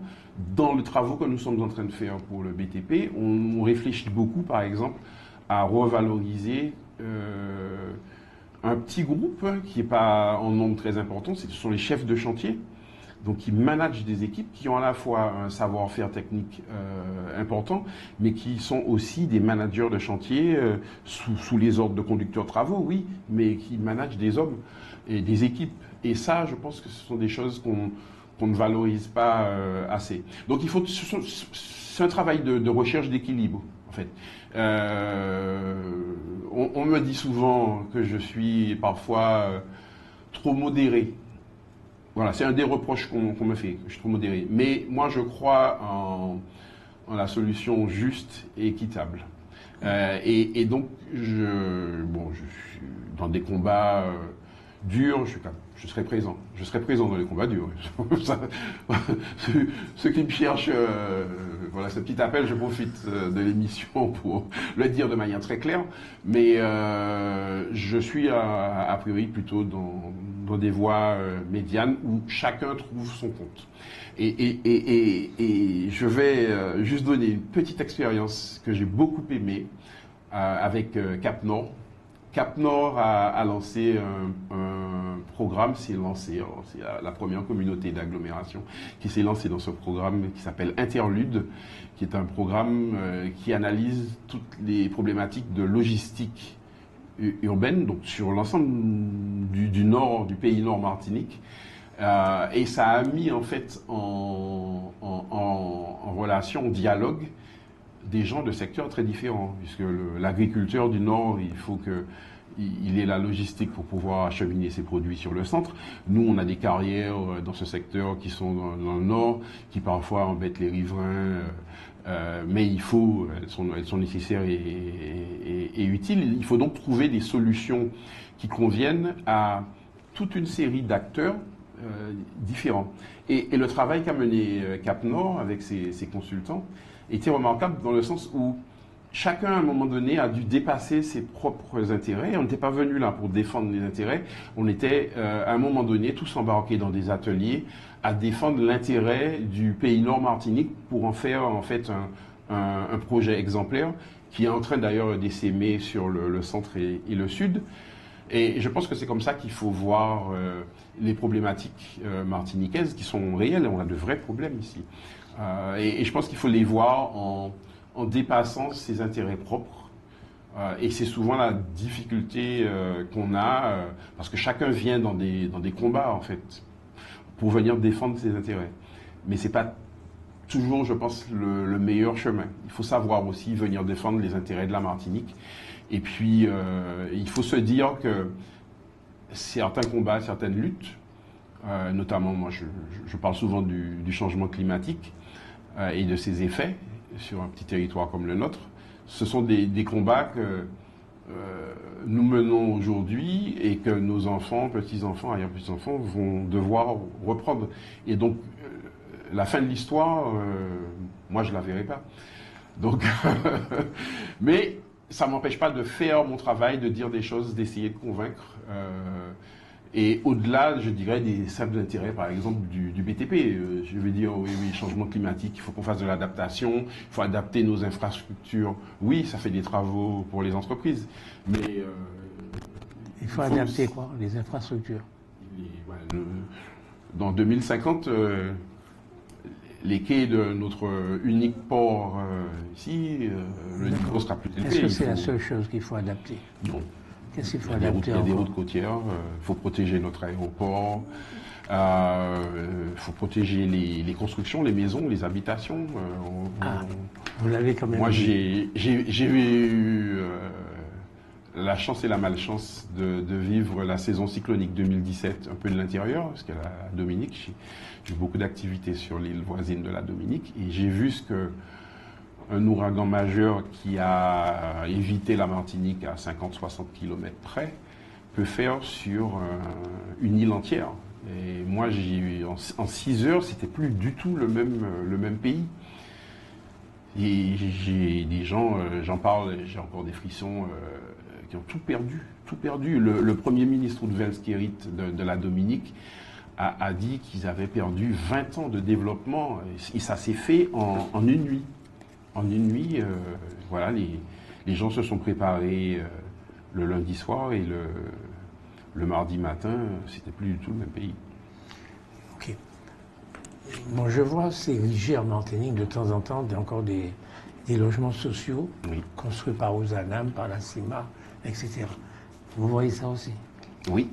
Dans les travaux que nous sommes en train de faire pour le BTP, on réfléchit beaucoup, par exemple, à revaloriser un petit groupe qui n'est pas en nombre très important, ce sont les chefs de chantier. Donc, qui managent des équipes qui ont à la fois un savoir-faire technique important, mais qui sont aussi des managers de chantier sous les ordres de conducteurs de travaux, oui, mais qui managent des hommes et des équipes. Et ça, je pense que ce sont des choses qu'on ne valorise pas assez. Donc il faut, c'est un travail de recherche d'équilibre, en fait. On me dit souvent que je suis parfois trop modéré. Voilà, c'est un des reproches qu'on me fait, que je suis trop modéré. Mais moi, je crois en la solution juste et équitable. Et donc, je suis dans des combats durs, je serai présent. Je serai présent dans les combats durs. Ceux qui me cherchent, voilà, ce petit appel, je profite de l'émission pour le dire de manière très claire. Mais je suis a priori plutôt dans des voies médianes où chacun trouve son compte. Et je vais juste donner une petite expérience que j'ai beaucoup aimée avec Cap Nord. Cap Nord a lancé un programme, c'est la première communauté d'agglomération qui s'est lancée dans ce programme qui s'appelle Interlude, qui est un programme qui analyse toutes les problématiques de logistique urbaine, donc sur l'ensemble du nord, du pays nord Martinique. Et ça a mis en fait en relation, en dialogue, des gens de secteurs très différents, puisque l'agriculteur du Nord, il faut qu'il ait la logistique pour pouvoir acheminer ses produits sur le centre. Nous, on a des carrières dans ce secteur qui sont dans le Nord, qui parfois embêtent les riverains, mais elles sont nécessaires et utiles. Il faut donc trouver des solutions qui conviennent à toute une série d'acteurs différents. Et le travail qu'a mené Cap Nord avec ses consultants était remarquable dans le sens où chacun, à un moment donné, a dû dépasser ses propres intérêts. On n'était pas venu là pour défendre les intérêts. On était, à un moment donné, tous embarqués dans des ateliers à défendre l'intérêt du pays Nord Martinique pour en faire, en fait, un projet exemplaire qui est en train d'ailleurs d'essaimer sur le centre et le sud. Et je pense que c'est comme ça qu'il faut voir les problématiques martiniquaises qui sont réelles. On a de vrais problèmes ici. Et je pense qu'il faut les voir en dépassant ses intérêts propres. Et c'est souvent la difficulté qu'on a, parce que chacun vient dans des combats, en fait, pour venir défendre ses intérêts. Mais c'est pas toujours, je pense, le meilleur chemin. Il faut savoir aussi venir défendre les intérêts de la Martinique. Et puis, il faut se dire que certains combats, certaines luttes, notamment, moi, je parle souvent du changement climatique et de ses effets sur un petit territoire comme le nôtre, ce sont des combats que nous menons aujourd'hui et que nos enfants, petits-enfants, arrière-petits-enfants vont devoir reprendre. Et donc, la fin de l'histoire, moi, je ne la verrai pas. Donc, mais ça ne m'empêche pas de faire mon travail, de dire des choses, d'essayer de convaincre. Et au-delà, je dirais, des simples intérêts, par exemple, du BTP. Je vais dire, oui, changement climatique, il faut qu'on fasse de l'adaptation, il faut adapter nos infrastructures. Oui, ça fait des travaux pour les entreprises, mais... il faut adapter quoi, les infrastructures. Dans 2050, les quais de notre unique port ici, le niveau sera plus élevé. Est-ce que c'est la seule chose qu'il faut adapter? Non. Qu'est-ce qu'il faut adapter? Il y a des routes côtières, il faut protéger notre aéroport, il faut protéger les constructions, les maisons, les habitations. Vous l'avez quand même Moi, dit. j'ai eu la chance et la malchance de vivre la saison cyclonique 2017 un peu de l'intérieur, parce qu'à la Dominique, j'ai eu beaucoup d'activités sur l'île voisine de la Dominique, et j'ai vu ce que un ouragan majeur qui a évité la Martinique à 50-60 km près peut faire sur une île entière. Et moi, en 6 heures, c'était plus du tout le même pays. Et j'ai des gens, j'en parle, j'ai encore des frissons, qui ont tout perdu, tout perdu. Le premier ministre Oudvel-Skérit de la Dominique a dit qu'ils avaient perdu 20 ans de développement, et ça s'est fait en une nuit. En une nuit, voilà, les gens se sont préparés le lundi soir, et le mardi matin, c'était plus du tout le même pays. Ok. Bon, je vois s'ériger en Martinique de temps en temps encore des logements sociaux construits par Ozanam, par la CIMA, etc. Vous voyez ça aussi? Oui.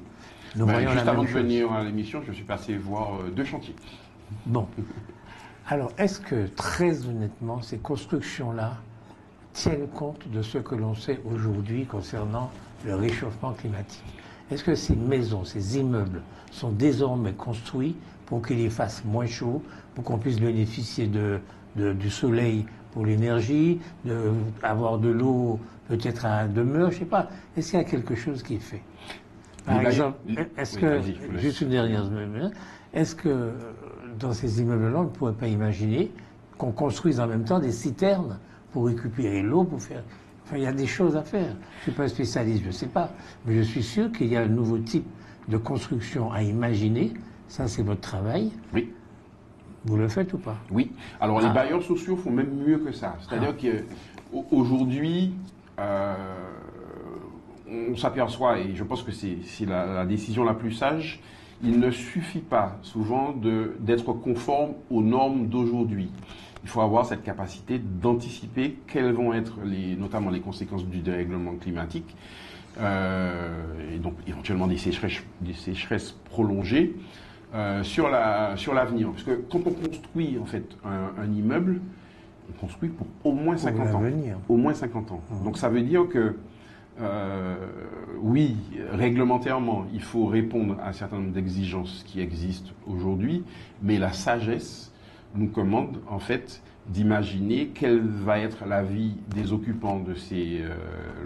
Nous voyons juste la avant même de chose. venir à l'émission, je suis passé voir 2 chantiers. Bon. Alors, est-ce que, très honnêtement, ces constructions-là tiennent compte de ce que l'on sait aujourd'hui concernant le réchauffement climatique? Est-ce que ces maisons, ces immeubles sont désormais construits pour qu'il y fasse moins chaud, pour qu'on puisse bénéficier du soleil pour l'énergie, avoir de l'eau peut-être à demeure, je ne sais pas. Est-ce qu'il y a quelque chose qui est fait? Par exemple, est-ce que, juste une dernière minute, est-ce que dans ces immeubles-là, on ne pourrait pas imaginer qu'on construise en même temps des citernes pour récupérer l'eau, pour faire... Enfin, il y a des choses à faire. Je ne suis pas spécialiste, je ne sais pas. Mais je suis sûr qu'il y a un nouveau type de construction à imaginer. Ça, c'est votre travail. Oui. Vous le faites ou pas? Oui. Alors, les bailleurs sociaux font même mieux que ça. C'est-à-dire qu'aujourd'hui, on s'aperçoit, et je pense que c'est la décision la plus sage, il ne suffit pas souvent d'être conforme aux normes d'aujourd'hui. Il faut avoir cette capacité d'anticiper quelles vont être notamment les conséquences du dérèglement climatique, et donc éventuellement des sécheresses prolongées sur l'avenir. Parce que quand on construit en fait un immeuble, on construit pour au moins 50 ans. Au moins 50 ans. Donc ça veut dire que oui, réglementairement, il faut répondre à un certain nombre d'exigences qui existent aujourd'hui, mais la sagesse nous commande en fait d'imaginer quelle va être la vie des occupants de ces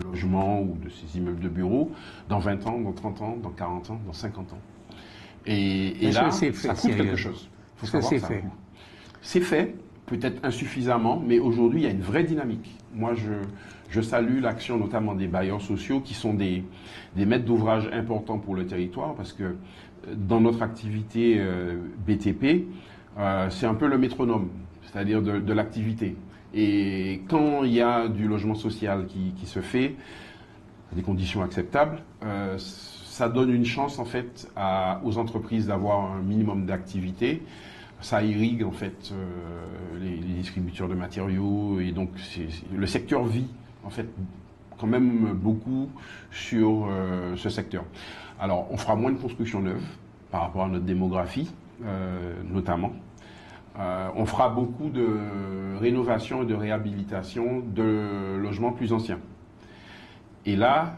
logements ou de ces immeubles de bureaux dans 20 ans, dans 30 ans, dans 40 ans, dans 50 ans. Et là, ça coûte quelque chose. Il faut savoir que ça coûte. C'est fait, peut-être insuffisamment, mais aujourd'hui, il y a une vraie dynamique. Moi, je salue l'action notamment des bailleurs sociaux qui sont des maîtres d'ouvrage importants pour le territoire parce que dans notre activité BTP, c'est un peu le métronome, c'est-à-dire de l'activité. Et quand il y a du logement social qui se fait, à des conditions acceptables, ça donne une chance en fait aux entreprises d'avoir un minimum d'activité. Ça irrigue en fait les distributeurs de matériaux et donc le secteur vit en fait quand même beaucoup sur ce secteur. Alors on fera moins de construction neuve par rapport à notre démographie notamment. On fera beaucoup de rénovation et de réhabilitation de logements plus anciens. Et là,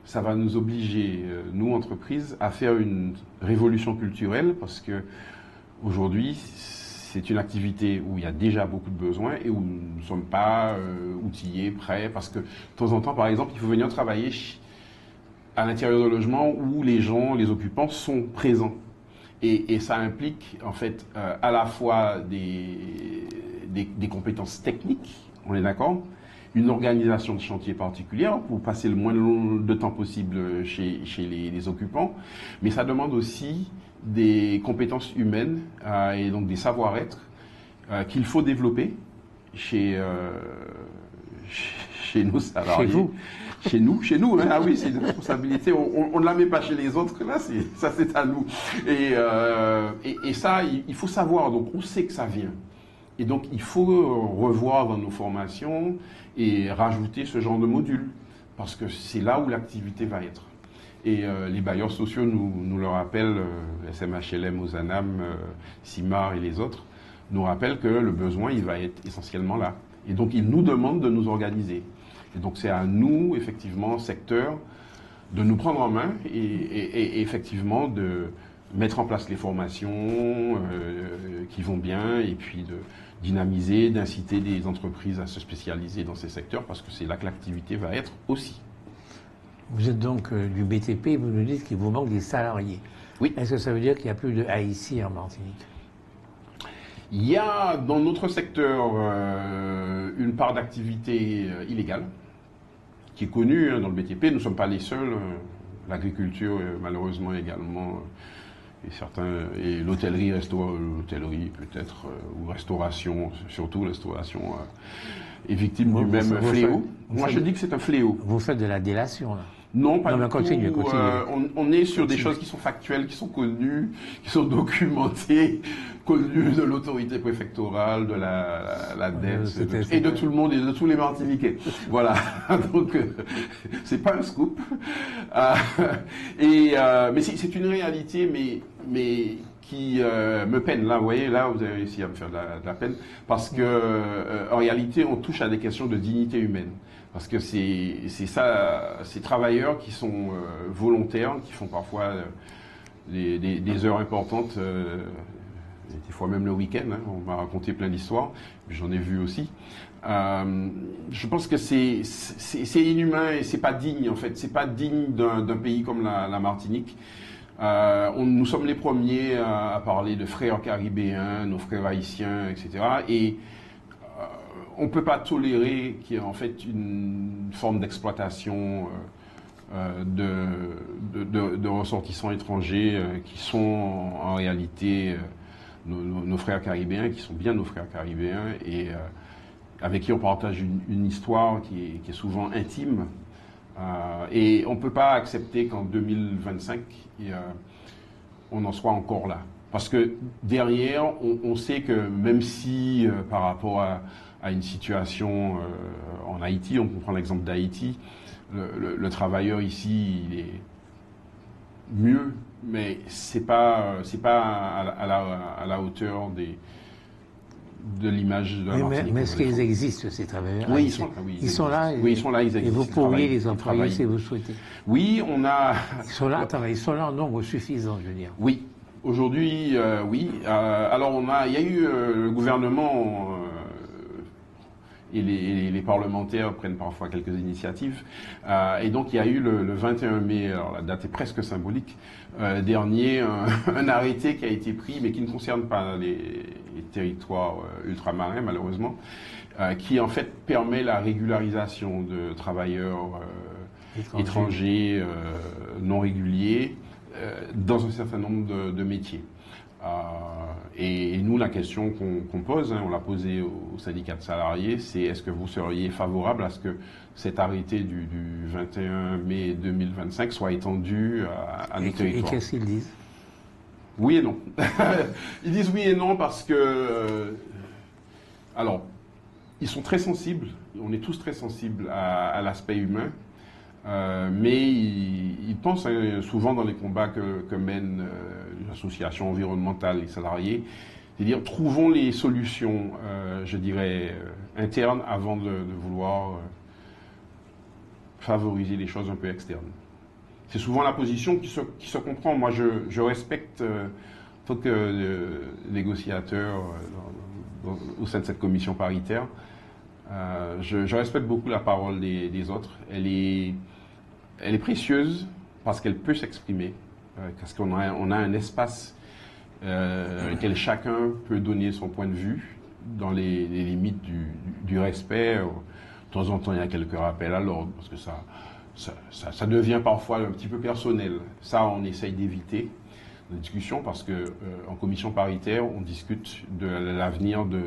ça va nous obliger, nous entreprises, à faire une révolution culturelle parce que aujourd'hui, c'est une activité où il y a déjà beaucoup de besoins et où nous ne sommes pas outillés, prêts, parce que de temps en temps, par exemple, il faut venir travailler à l'intérieur de logements où les gens, les occupants sont présents. Et ça implique, en fait, à la fois des compétences techniques, on est d'accord, une organisation de chantier particulière pour passer le moins de temps possible chez les occupants, mais ça demande aussi des compétences humaines et donc des savoir-être qu'il faut développer chez nos salariés. Chez vous. Chez nous, hein. Ah oui, c'est une responsabilité. On ne la met pas chez les autres, là, ça c'est à nous. Et ça, il faut savoir, donc on sait que ça vient. Et donc il faut revoir dans nos formations et rajouter ce genre de module, parce que c'est là où l'activité va être. Et les bailleurs sociaux nous le rappellent, SMHLM, Ozanam, CIMAR et les autres, nous rappellent que le besoin, il va être essentiellement là. Et donc ils nous demandent de nous organiser. Et donc c'est à nous, effectivement, secteur, de nous prendre en main et effectivement de mettre en place les formations qui vont bien et puis de dynamiser, d'inciter des entreprises à se spécialiser dans ces secteurs parce que c'est là que l'activité va être aussi. Vous êtes donc du BTP et vous nous dites qu'il vous manque des salariés. Oui. Est-ce que ça veut dire qu'il n'y a plus de Haïti en Martinique? Il y a dans notre secteur une part d'activité illégale qui est connue dans le BTP. Nous ne sommes pas les seuls. L'agriculture, malheureusement, également. Et l'hôtellerie, l'hôtellerie peut-être, ou restauration, surtout restauration, est victime du même fléau. Moi, je dis que c'est un fléau. Vous faites de la délation, là? Non, pas du tout. Continue. On est sur des choses qui sont factuelles, qui sont connues, qui sont documentées, connues de l'autorité préfectorale, de la DES, et de tout le monde, et de tous les Martiniquais. Voilà. Donc, c'est pas un scoop. Mais c'est une réalité, mais qui me peine. Là, vous voyez, là, vous avez réussi à me faire de la peine, parce que en réalité, on touche à des questions de dignité humaine. Parce que c'est ça, ces travailleurs qui sont volontaires, qui font parfois des heures importantes, des fois même le week-end. Hein, on m'a raconté plein d'histoires, j'en ai vu aussi. Je pense que c'est inhumain et c'est pas digne, en fait. C'est pas digne d'un pays comme la Martinique. Nous sommes les premiers à parler de frères caribéens, nos frères haïtiens, etc. Et on ne peut pas tolérer qu'il y ait en fait une forme d'exploitation de ressortissants étrangers qui sont en réalité nos frères caribéens, qui sont bien nos frères caribéens et avec qui on partage une histoire qui est souvent intime. Et on ne peut pas accepter qu'en 2025, on en soit encore là. Parce que derrière, on sait que même si par rapport à une situation en Haïti, on peut prendre l'exemple d'Haïti, le travailleur ici, il est mieux, mais c'est pas à la hauteur de l'image de la Martinique. Mais est-ce qu'ils existent, ces travailleurs? Oui, ils sont là. Oui, ils sont là. Oui, ils sont là, ils existent. Et vous pourriez les employer si vous souhaitez. Oui, on a. Ils sont là, ils sont là en nombre suffisant, je veux dire. Oui. Aujourd'hui, oui. Alors, il y a eu le gouvernement et les parlementaires prennent parfois quelques initiatives. Et donc, il y a eu le 21 mai, alors la date est presque symbolique, dernier, un arrêté qui a été pris, mais qui ne concerne pas les territoires ultramarins, malheureusement, qui en fait permet la régularisation de travailleurs étrangers non réguliers dans un certain nombre de métiers. Et nous, la question qu'on pose, on l'a posée au syndicat de salariés, c'est est-ce que vous seriez favorable à ce que cet arrêté du 21 mai 2025 soit étendu à nos territoires? Et qu'est-ce qu'ils disent? Oui et non. Ils disent oui et non parce que... alors, ils sont très sensibles, on est tous très sensibles à l'aspect humain, mais ils pensent souvent dans les combats que mène l'association environnementale et salariés, c'est-à-dire trouvons les solutions, je dirais, internes avant de vouloir favoriser les choses un peu externes. C'est souvent la position qui se comprend. Moi, je respecte, en tant que négociateur au sein de cette commission paritaire, je respecte beaucoup la parole des autres. Elle est précieuse parce qu'elle peut s'exprimer, parce qu'on a un espace dans lequel chacun peut donner son point de vue dans les limites du respect. De temps en temps, il y a quelques rappels à l'ordre, parce que ça devient parfois un petit peu personnel. Ça, on essaye d'éviter la discussion, parce que en commission paritaire, on discute de l'avenir de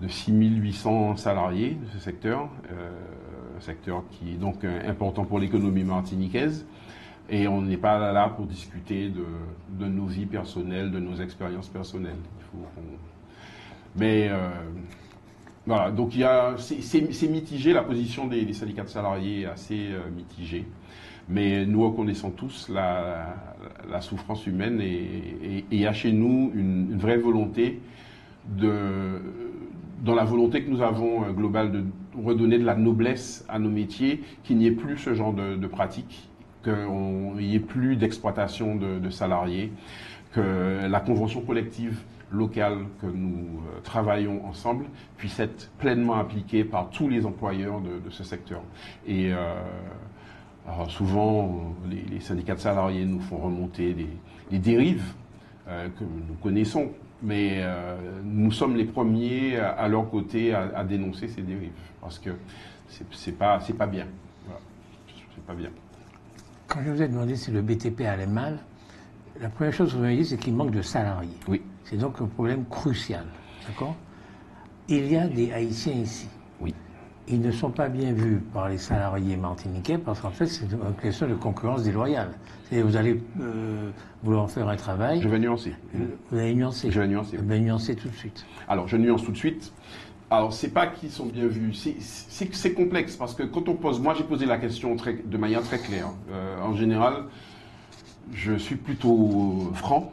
6800 salariés de ce secteur, un secteur qui est donc important pour l'économie martiniquaise. Et on n'est pas là pour discuter de nos vies personnelles, de nos expériences personnelles. Mais voilà, donc c'est mitigé, la position des syndicats de salariés est assez mitigée. Mais nous reconnaissons tous la souffrance humaine et il y a chez nous une vraie volonté dans la volonté que nous avons globale de redonner de la noblesse à nos métiers, qu'il n'y ait plus ce genre de pratiques, qu'il n'y ait plus d'exploitation de salariés, que la convention collective locale que nous travaillons ensemble puisse être pleinement appliquée par tous les employeurs de ce secteur. Et alors souvent, les syndicats de salariés nous font remonter des dérives que nous connaissons, mais nous sommes les premiers à leur côté à dénoncer ces dérives, parce que c'est pas bien. Voilà. C'est pas bien. Quand je vous ai demandé si le BTP allait mal, la première chose que vous m'avez dit, c'est qu'il manque de salariés. Oui. C'est donc un problème crucial. D'accord? Il y a des Haïtiens ici. Oui. Ils ne sont pas bien vus par les salariés martiniquais parce qu'en fait, c'est une question de concurrence déloyale. Vous allez vouloir faire un travail. Je vais nuancer. Vous allez nuancer. Je vais nuancer. Je vais nuancer tout de suite. Alors, je nuance tout de suite. Alors, c'est pas qu'ils sont bien vus, c'est complexe parce que quand on pose, moi j'ai posé la question de manière très claire. En général, je suis plutôt franc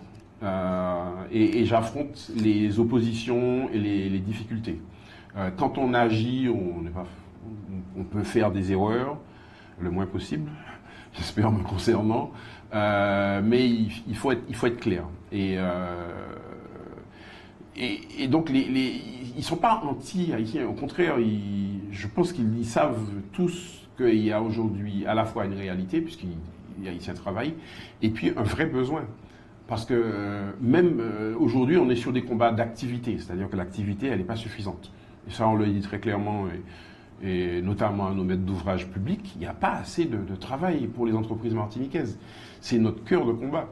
et j'affronte les oppositions et les difficultés. Quand on agit, on peut faire des erreurs, le moins possible, j'espère me concernant, mais il faut être clair. Et donc, ils ne sont pas anti-haïtiens, au contraire, je pense qu'ils savent tous qu'il y a aujourd'hui à la fois une réalité, puisqu'il y a Haïtiens travaillent, et puis un vrai besoin. Parce que même aujourd'hui, on est sur des combats d'activité, c'est-à-dire que l'activité, elle n'est pas suffisante. Et ça, on le dit très clairement, et notamment à nos maîtres d'ouvrage publics, il n'y a pas assez de travail pour les entreprises martiniquaises. C'est notre cœur de combat.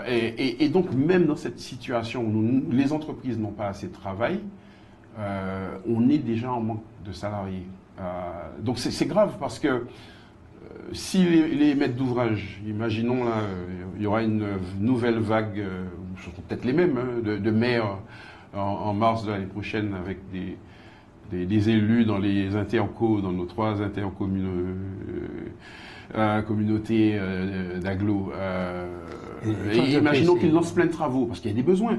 Et donc, même dans cette situation où les entreprises n'ont pas assez de travail, on est déjà en manque de salariés. Donc, c'est grave parce que si les maîtres d'ouvrage, imaginons là, il y aura une nouvelle vague, ce seront peut-être les mêmes, hein, de maires en mars de l'année prochaine avec des élus dans les intercos, dans nos 3 communautés d'agglo. Imaginons qu'ils lancent plein de travaux, parce qu'il y a des besoins.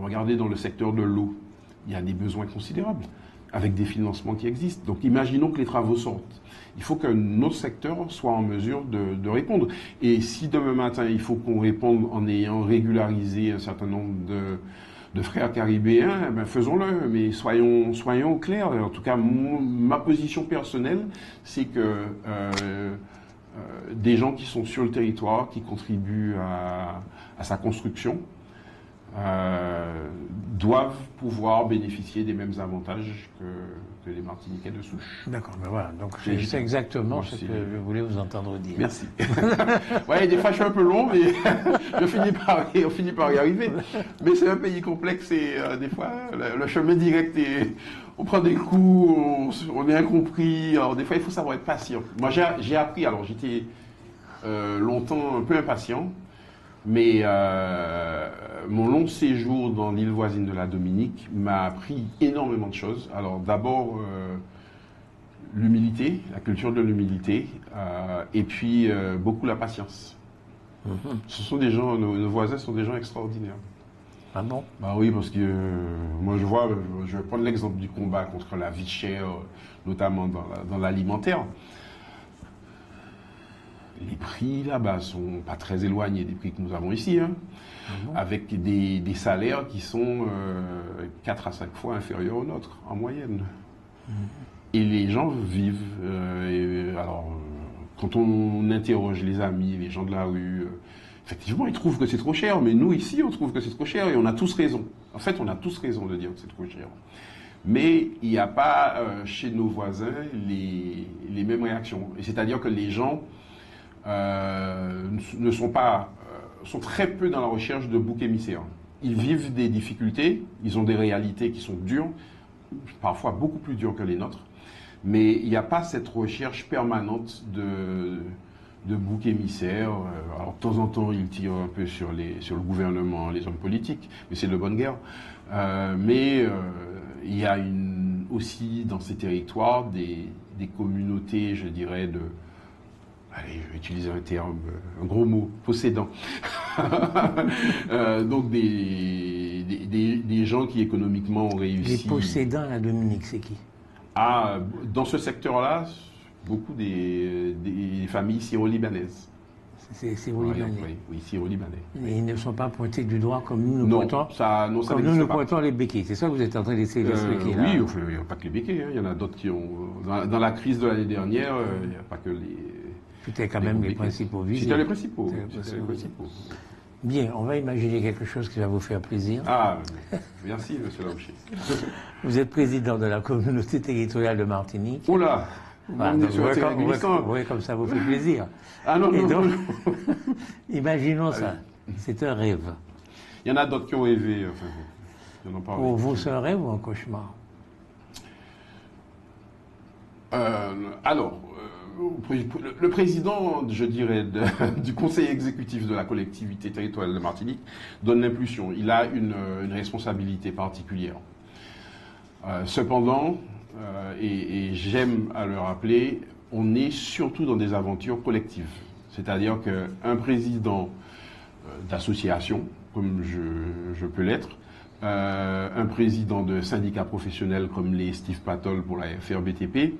Regardez dans le secteur de l'eau, il y a des besoins considérables, avec des financements qui existent. Donc imaginons que les travaux sortent. Il faut que nos secteurs soient en mesure de répondre. Et si demain matin, il faut qu'on réponde en ayant régularisé un certain nombre de frères caribéens, ben faisons-le, mais soyons clairs. En tout cas, ma position personnelle, c'est que des gens qui sont sur le territoire, qui contribuent à sa construction, doivent pouvoir bénéficier des mêmes avantages que les Martiniquais de souche. D'accord, ben voilà, donc c'est exactement ce que je voulais vous entendre dire. Merci. Ouais, des fois je suis un peu long, mais on finit par y arriver. Mais c'est un pays complexe et des fois le chemin direct on prend des coups, on est incompris. Alors des fois il faut savoir être patient. Moi j'ai appris, alors j'étais longtemps un peu impatient. Mais mon long séjour dans l'île voisine de la Dominique m'a appris énormément de choses. Alors d'abord l'humilité, la culture de l'humilité, et puis beaucoup la patience. Ce sont des gens, nos voisins sont des gens extraordinaires. Ah bon? Bah oui, parce que moi je vais prendre l'exemple du combat contre la vie chère, notamment dans l'alimentaire. Les prix là-bas sont pas très éloignés des prix que nous avons ici, hein, avec des salaires qui sont 4 à 5 fois inférieurs aux nôtres, en moyenne. Et les gens vivent. Alors, quand on interroge les amis, les gens de la rue, effectivement, ils trouvent que c'est trop cher, mais nous, ici, on trouve que c'est trop cher et on a tous raison. En fait, on a tous raison de dire que c'est trop cher. Mais il n'y a pas chez nos voisins les mêmes réactions. Et c'est-à-dire que les gens ne sont pas, sont très peu dans la recherche de boucs émissaires. Ils vivent des difficultés, ils ont des réalités qui sont dures, parfois beaucoup plus dures que les nôtres, mais il n'y a pas cette recherche permanente de boucs émissaires. Alors de temps en temps, ils tirent un peu sur le gouvernement, les hommes politiques, mais c'est de bonne guerre. Mais il y a aussi dans ces territoires des communautés, je dirais, allez, je vais utiliser un gros mot, possédants. Donc des gens qui économiquement ont réussi. Les possédants à la Dominique, c'est qui? Dans ce secteur-là, beaucoup des familles syro-libanaises. C'est syro-libanais. Oui, syro-libanais. Mais ils ne sont pas pointés du doigt comme nous nous pointons. Comme nous nous pointons les béquets. C'est ça que vous êtes en train d'essayer d'expliquer là. Oui, enfin, il n'y a pas que les béquets. Hein. Il y en a d'autres qui ont. Dans la crise de l'année dernière, il n'y a pas que les. C'était quand même les principaux visés. C'était les principaux. Bien, on va imaginer quelque chose qui va vous faire plaisir. Merci, monsieur Laouché. Vous êtes président de la communauté territoriale de Martinique. Oh là, vous voyez comme ça vous fait plaisir. Non. Imaginons ça. C'est un rêve. Il y en a d'autres qui ont rêvé. Pour vous, c'est un rêve ou un cauchemar? Le président, je dirais, du conseil exécutif de la collectivité territoriale de Martinique donne l'impulsion. Il a une responsabilité particulière. Cependant, et j'aime à le rappeler, on est surtout dans des aventures collectives. C'est-à-dire qu'un président d'association comme je peux l'être, un président de syndicat professionnel comme les Steve Patol pour la FRBTP,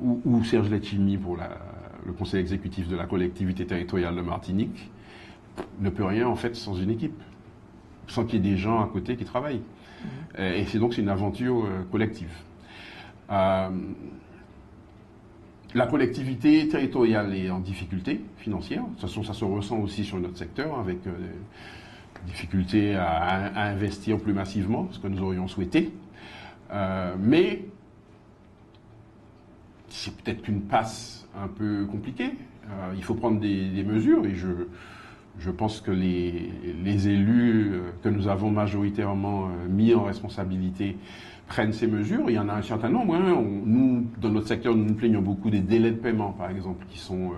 ou Serge Letchimy pour le conseil exécutif de la collectivité territoriale de Martinique, ne peut rien en fait sans une équipe, sans qu'il y ait des gens à côté qui travaillent. Et c'est une aventure collective. La collectivité territoriale est en difficulté financière. De toute façon, ça se ressent aussi sur notre secteur, avec difficulté à investir plus massivement, ce que nous aurions souhaité. Mais c'est peut-être qu'une passe un peu compliquée. Il faut prendre des mesures, et je pense que les élus que nous avons majoritairement mis en responsabilité prennent ces mesures. Il y en a un certain nombre. Nous, dans notre secteur, nous nous plaignons beaucoup des délais de paiement, par exemple, qui sont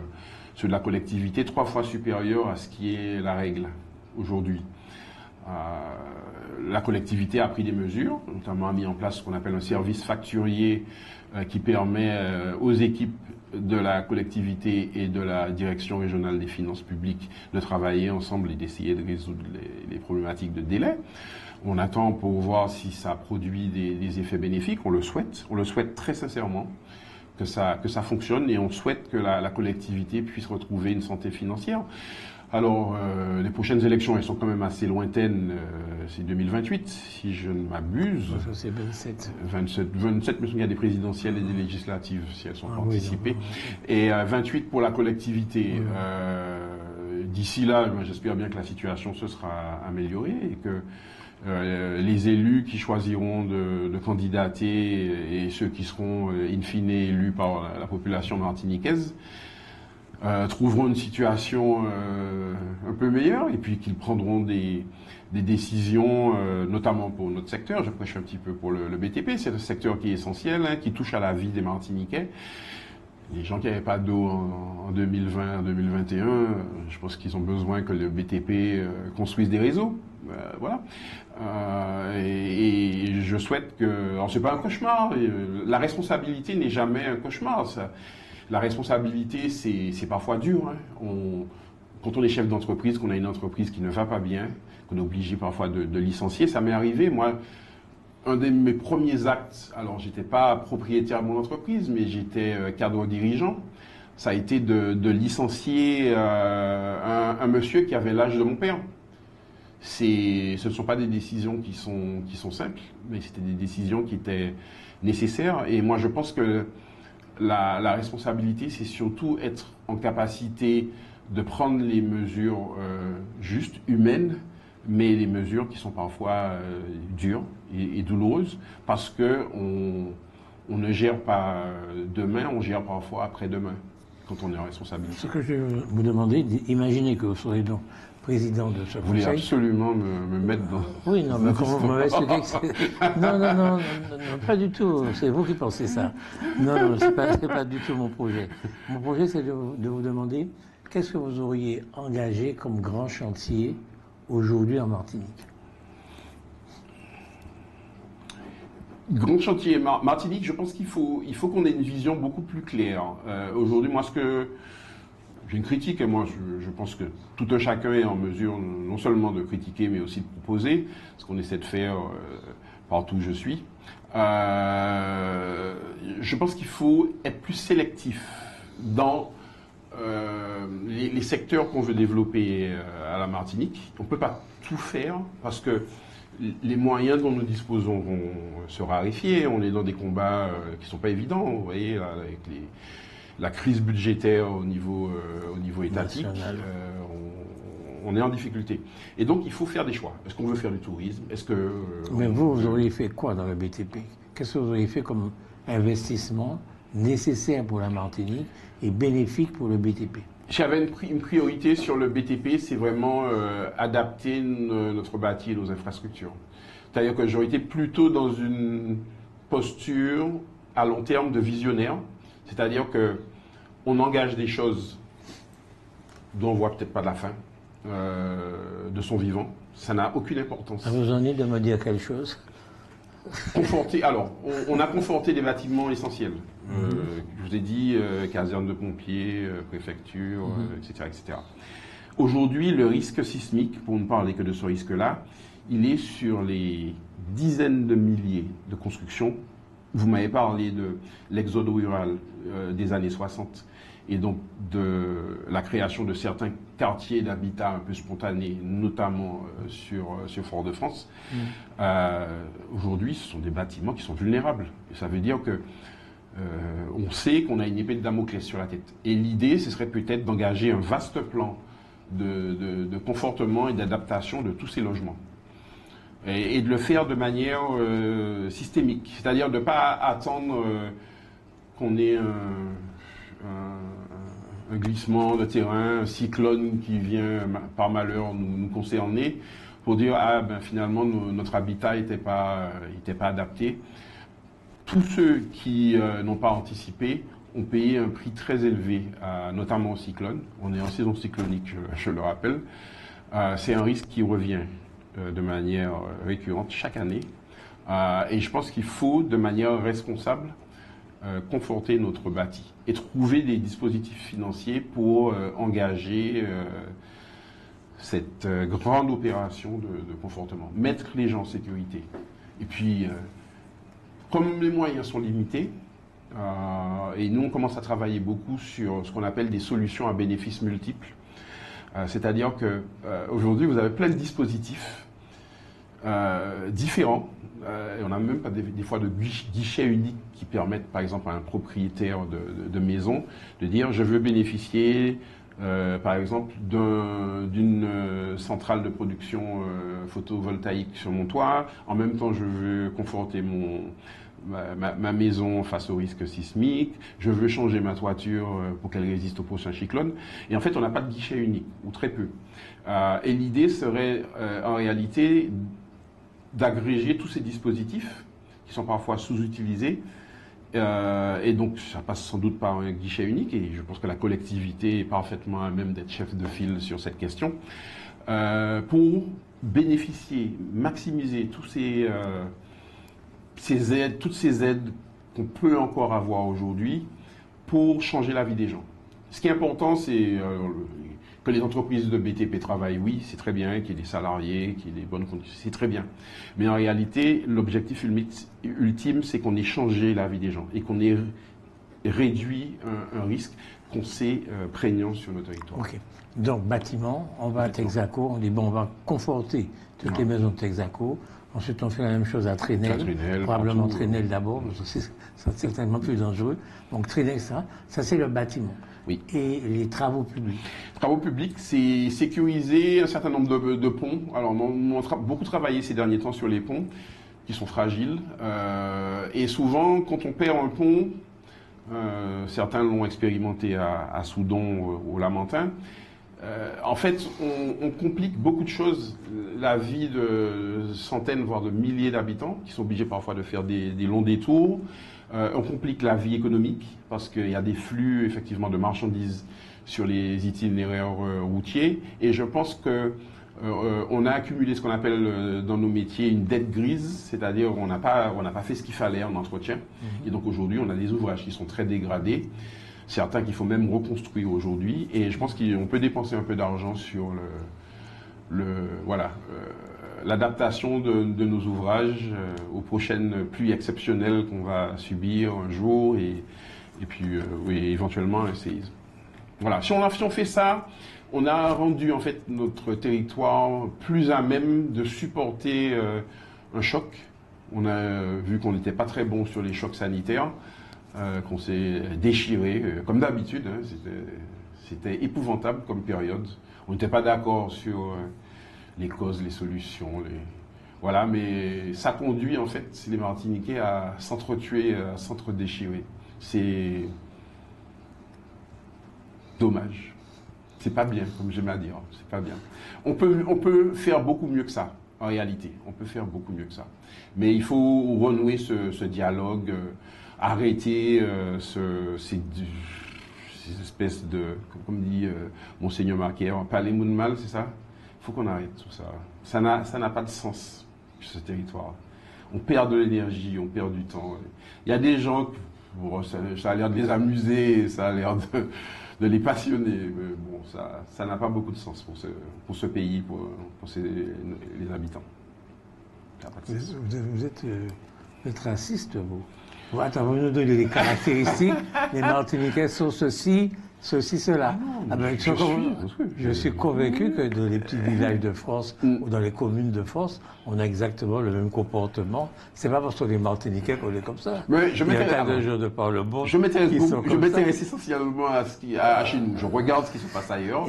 ceux de la collectivité 3 fois supérieurs à ce qui est la règle aujourd'hui. La collectivité a pris des mesures, notamment a mis en place ce qu'on appelle un service facturier qui permet aux équipes de la collectivité et de la direction régionale des finances publiques de travailler ensemble et d'essayer de résoudre les problématiques de délai. On attend pour voir si ça produit des effets bénéfiques. On le souhaite très sincèrement que ça fonctionne, et on souhaite que la collectivité puisse retrouver une santé financière. Alors, les prochaines élections, elles sont quand même assez lointaines. C'est 2028, si je ne m'abuse. C'est 27. 27, mais il y a des présidentielles et des législatives, si elles sont anticipées. Et 28 pour la collectivité. D'ici là, j'espère bien que la situation se sera améliorée, et que les élus qui choisiront de candidater et ceux qui seront in fine élus par la population martiniquaise trouveront une situation un peu meilleure, et puis qu'ils prendront des décisions, notamment pour notre secteur. Je prêche un petit peu pour le BTP, c'est un secteur qui est essentiel, qui touche à la vie des Martiniquais. Les gens qui n'avaient pas d'eau en 2020, en 2021, je pense qu'ils ont besoin que le BTP construise des réseaux. Voilà. Et je souhaite que... Alors, c'est pas un cauchemar. La responsabilité n'est jamais un cauchemar. La responsabilité, c'est parfois dur. Quand on est chef d'entreprise, qu'on a une entreprise qui ne va pas bien, qu'on est obligé parfois de licencier, ça m'est arrivé. Moi, un de mes premiers actes, alors j'étais pas propriétaire de mon entreprise, mais j'étais cadre dirigeant, ça a été de licencier un monsieur qui avait l'âge de mon père. Ce ne sont pas des décisions qui sont simples, mais c'était des décisions qui étaient nécessaires. Et moi, je pense que la responsabilité, c'est surtout être en capacité de prendre les mesures justes, humaines, mais les mesures qui sont parfois dures et douloureuses, parce que on ne gère pas demain, on gère parfois après-demain, quand on est en responsabilité. Ce que je vais vous demander, imaginez que vous serez donc président de ce conseil. Vous voulez absolument me mettre dans... Oui, non, mais comment vous m'avez expliqué que non, pas du tout, c'est vous qui pensez ça. Non, c'est pas du tout mon projet. Mon projet, c'est de vous demander qu'est-ce que vous auriez engagé comme grand chantier aujourd'hui en Martinique. Grand chantier Martinique, je pense qu'il faut qu'on ait une vision beaucoup plus claire. Aujourd'hui, moi, j'ai une critique, et moi, je pense que tout un chacun est en mesure non seulement de critiquer, mais aussi de proposer, ce qu'on essaie de faire partout où je suis. Je pense qu'il faut être plus sélectif dans les secteurs qu'on veut développer à la Martinique. On ne peut pas tout faire, parce que les moyens dont nous disposons vont se raréfier. On est dans des combats qui ne sont pas évidents. Vous voyez, là, avec la crise budgétaire au niveau étatique, on est en difficulté. Et donc, il faut faire des choix. Est-ce qu'on veut faire du tourisme? Mais vous auriez fait quoi dans le BTP? Qu'est-ce que vous auriez fait comme investissement nécessaire pour la Martinique et bénéfique pour le BTP? J'avais une priorité sur le BTP, c'est vraiment adapter notre bâti et nos infrastructures. C'est-à-dire que j'aurais été plutôt dans une posture à long terme de visionnaire, c'est-à-dire qu'on engage des choses dont on ne voit peut-être pas de la fin de son vivant. Ça n'a aucune importance. Vous en êtes de me dire quelque chose? On a conforté des bâtiments essentiels. Je vous ai dit, caserne de pompiers, préfecture, etc., etc. Aujourd'hui, le risque sismique, pour ne parler que de ce risque-là, il est sur les dizaines de milliers de constructions. Vous m'avez parlé de l'exode rural des années 60 et donc de la création de certains quartiers d'habitat un peu spontanés, notamment sur Fort-de-France. Aujourd'hui, ce sont des bâtiments qui sont vulnérables. Et ça veut dire que on sait qu'on a une épée de Damoclès sur la tête. Et l'idée, ce serait peut-être d'engager un vaste plan de confortement et d'adaptation de tous ces logements. Et de le faire de manière systémique. C'est-à-dire de ne pas attendre qu'on ait un glissement de terrain, un cyclone qui vient par malheur nous concerner, pour dire finalement notre habitat n'était pas adapté. Tous ceux qui n'ont pas anticipé ont payé un prix très élevé, notamment au cyclone. On est en saison cyclonique, je le rappelle. C'est un risque qui revient de manière récurrente chaque année. Et je pense qu'il faut, de manière responsable, conforter notre bâti et trouver des dispositifs financiers pour engager cette grande opération de confortement. Mettre les gens en sécurité. Et puis, comme les moyens sont limités, et nous on commence à travailler beaucoup sur ce qu'on appelle des solutions à bénéfices multiples. C'est-à-dire qu'aujourd'hui, vous avez plein de dispositifs différents. Et on n'a même pas des fois de guichets uniques qui permettent, par exemple, à un propriétaire de maison de dire « je veux bénéficier, par exemple, d'une centrale de production photovoltaïque sur mon toit. En même temps, je veux conforter ma maison face au risque sismique, je veux changer ma toiture pour qu'elle résiste au prochain cyclone. » Et en fait, on n'a pas de guichet unique, ou très peu. Et l'idée serait, en réalité, d'agréger tous ces dispositifs, qui sont parfois sous-utilisés, et donc ça passe sans doute par un guichet unique, et je pense que la collectivité est parfaitement à même d'être chef de file sur cette question, pour bénéficier, maximiser toutes ces aides qu'on peut encore avoir aujourd'hui pour changer la vie des gens. Ce qui est important, c'est que les entreprises de BTP travaillent, oui, c'est très bien, qu'il y ait des salariés, qu'il y ait des bonnes conditions, c'est très bien. Mais en réalité, l'objectif ultime, c'est qu'on ait changé la vie des gens et qu'on ait réduit un risque qu'on sait prégnant sur notre territoire. Ok. Donc, bâtiment, on va à Texaco, on dit, bon, on va conforter toutes les maisons de Texaco. Ensuite, on fait la même chose à Trénel, probablement Trénel d'abord, parce que c'est certainement plus dangereux. Donc, Trénel, ça c'est le bâtiment. Oui. Et les travaux publics. Travaux publics, c'est sécuriser un certain nombre de ponts. Alors, on a beaucoup travaillé ces derniers temps sur les ponts, qui sont fragiles. Et souvent, quand on perd un pont, certains l'ont expérimenté à Soudon, au Lamentin, en fait, on complique beaucoup de choses. La vie de centaines, voire de milliers d'habitants, qui sont obligés parfois de faire des longs détours. On complique la vie économique, parce qu'il y a des flux, effectivement, de marchandises sur les itinéraires routiers. Et je pense que on a accumulé ce qu'on appelle dans nos métiers une dette grise, c'est-à-dire on n'a pas fait ce qu'il fallait en entretien. Et donc aujourd'hui, on a des ouvrages qui sont très dégradés. Certains qu'il faut même reconstruire aujourd'hui, et je pense qu'on peut dépenser un peu d'argent sur l'adaptation de nos ouvrages aux prochaines pluies exceptionnelles qu'on va subir un jour, et puis éventuellement un séisme. Voilà, si on fait ça, on a rendu en fait notre territoire plus à même de supporter un choc. On a vu qu'on n'était pas très bon sur les chocs sanitaires. Qu'on s'est déchiré, comme d'habitude, hein, c'était épouvantable comme période. On n'était pas d'accord sur les causes, les solutions, voilà, mais ça conduit en fait les Martiniquais à s'entretuer, à s'entre-déchirer. C'est dommage. C'est pas bien, comme j'aime à dire, c'est pas bien. On peut faire beaucoup mieux que ça, en réalité. On peut faire beaucoup mieux que ça. Mais il faut renouer ce dialogue, arrêter ces espèces de, comme dit Monseigneur Marquet, parler de mal, c'est ça? Il faut qu'on arrête tout ça. Ça n'a pas de sens, ce territoire. On perd de l'énergie, on perd du temps. Il y a des gens, ça a l'air de les amuser, ça a l'air de les passionner. Mais bon, ça n'a pas beaucoup de sens pour ce pays, pour les habitants. Vous êtes raciste, vous. Attends, vous nous donnez les caractéristiques. Les Martiniquais sont ceci, cela. Je suis convaincu que dans les petits villages de France ou dans les communes de France, on a exactement le même comportement. C'est pas parce qu'on est Martiniquais qu'on est comme ça. Mais je m'intéresse essentiellement à chez nous. Je regarde ce qui se passe ailleurs.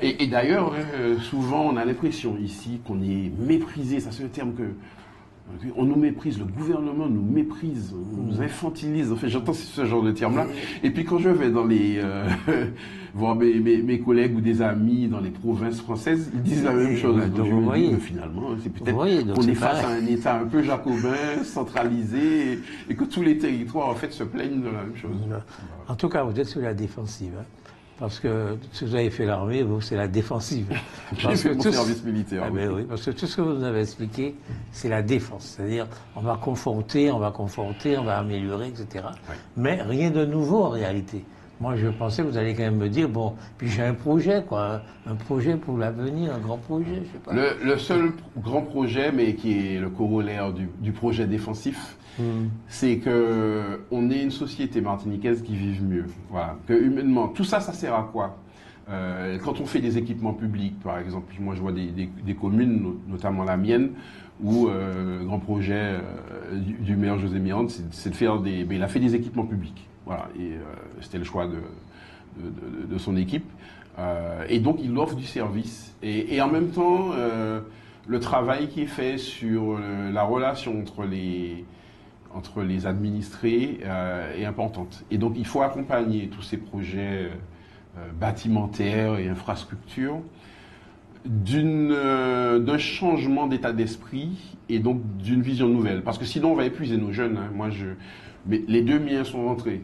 Et d'ailleurs, souvent, on a l'impression ici qu'on est méprisé. Ça, c'est un terme que... On nous méprise, le gouvernement nous méprise, nous infantilise. En fait, j'entends ce genre de termes-là. Et puis quand je vais dans voir mes collègues ou des amis dans les provinces françaises, ils disent la même chose. Donc vous voyez, mais finalement, c'est peut-être qu'on est face à un État un peu jacobin, centralisé, et que tous les territoires en fait se plaignent de la même chose. En tout cas, vous êtes sur la défensive. Parce que si vous avez fait l'armée, vous, c'est la défensive. J'ai fait mon service militaire. Ah ben oui, parce que tout ce que vous nous avez expliqué, c'est la défense. C'est-à-dire, on va conforter, on va améliorer, etc. Oui. Mais rien de nouveau en réalité. Moi, je pensais que vous allez quand même me dire, bon, puis j'ai un projet, quoi, un projet pour l'avenir, un grand projet, je sais pas. Le seul grand projet, mais qui est le corollaire du projet défensif, c'est que on est une société martiniquaise qui vive mieux. Voilà. Que humainement, tout ça, ça sert à quoi? Quand on fait des équipements publics, par exemple, moi je vois des communes, notamment la mienne, où le grand projet du maire José Miranda, c'est de faire il a fait des équipements publics. Voilà, et c'était le choix de son équipe. Et donc il offre du service. Et en même temps, le travail qui est fait sur la relation entre les administrés est importante. Et donc il faut accompagner tous ces projets bâtimentaires et infrastructures d'un changement d'état d'esprit et donc d'une vision nouvelle. Parce que sinon on va épuiser nos jeunes. Hein. Mais les deux miens sont rentrés.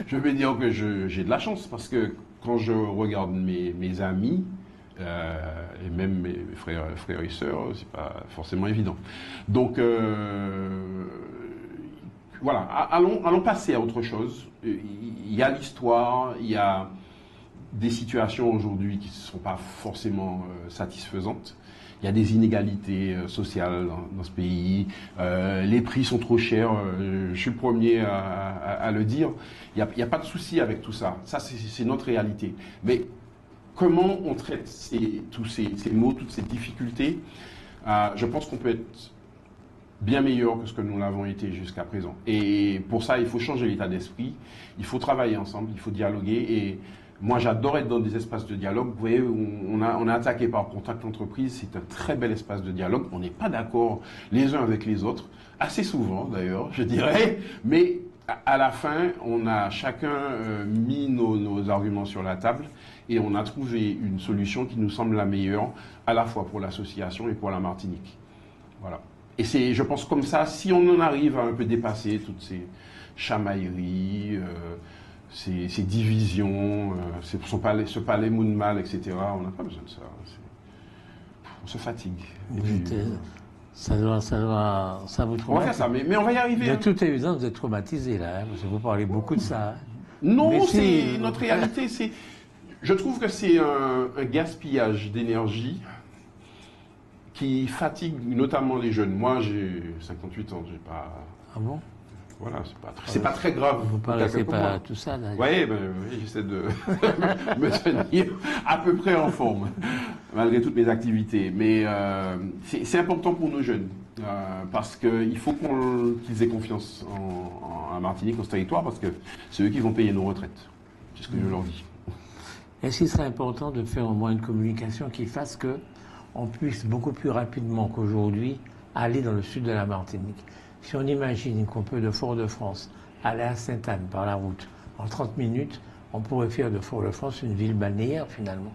Je vais dire que j'ai de la chance parce que quand je regarde mes amis, et même mes frères et sœurs, c'est pas forcément évident. Donc voilà, allons passer à autre chose. Il y a l'histoire, il y a des situations aujourd'hui qui ne sont pas forcément satisfaisantes. Il y a des inégalités sociales dans ce pays. Les prix sont trop chers. Je suis le premier à le dire. Il n'y a pas de souci avec tout ça. Ça, c'est notre réalité. Mais comment on traite tous ces maux, toutes ces difficultés? Je pense qu'on peut être bien meilleur que ce que nous l'avons été jusqu'à présent. Et pour ça, il faut changer l'état d'esprit. Il faut travailler ensemble. Il faut dialoguer. Et moi, j'adore être dans des espaces de dialogue. Vous voyez, on est attaqué par Contact Entreprise. C'est un très bel espace de dialogue. On n'est pas d'accord les uns avec les autres. Assez souvent, d'ailleurs, je dirais. Mais à la fin, on a chacun mis nos arguments sur la table et on a trouvé une solution qui nous semble la meilleure, à la fois pour l'association et pour la Martinique. Voilà. Et c'est, je pense, comme ça, si on en arrive à un peu dépasser toutes ces chamailleries, ces divisions, ce palais Mounmal, etc., on n'a pas besoin de ça. On se fatigue. Ça vous traumatise. On va faire ça, mais on va y arriver. De toute évidence, vous êtes traumatisé là, parce que vous parlez beaucoup de ça. Non, c'est notre réalité. Je trouve que c'est un gaspillage d'énergie qui fatigue notamment les jeunes. Moi, j'ai 58 ans, j'ai pas... Ah bon? Voilà, c'est pas très grave. Vous ne paraissez pas tout ça, d'ailleurs. Oui, j'essaie de me tenir à peu près en forme, malgré toutes mes activités. Mais c'est important pour nos jeunes, parce qu'il faut qu'ils aient confiance en Martinique, en ce territoire, parce que c'est eux qui vont payer nos retraites. C'est ce que je leur dis. Est-ce qu'il serait important de faire au moins une communication qui fasse qu'on puisse beaucoup plus rapidement qu'aujourd'hui aller dans le sud de la Martinique? Si on imagine qu'on peut de Fort-de-France aller à Sainte-Anne par la route en 30 minutes, on pourrait faire de Fort-de-France une ville balnéaire finalement.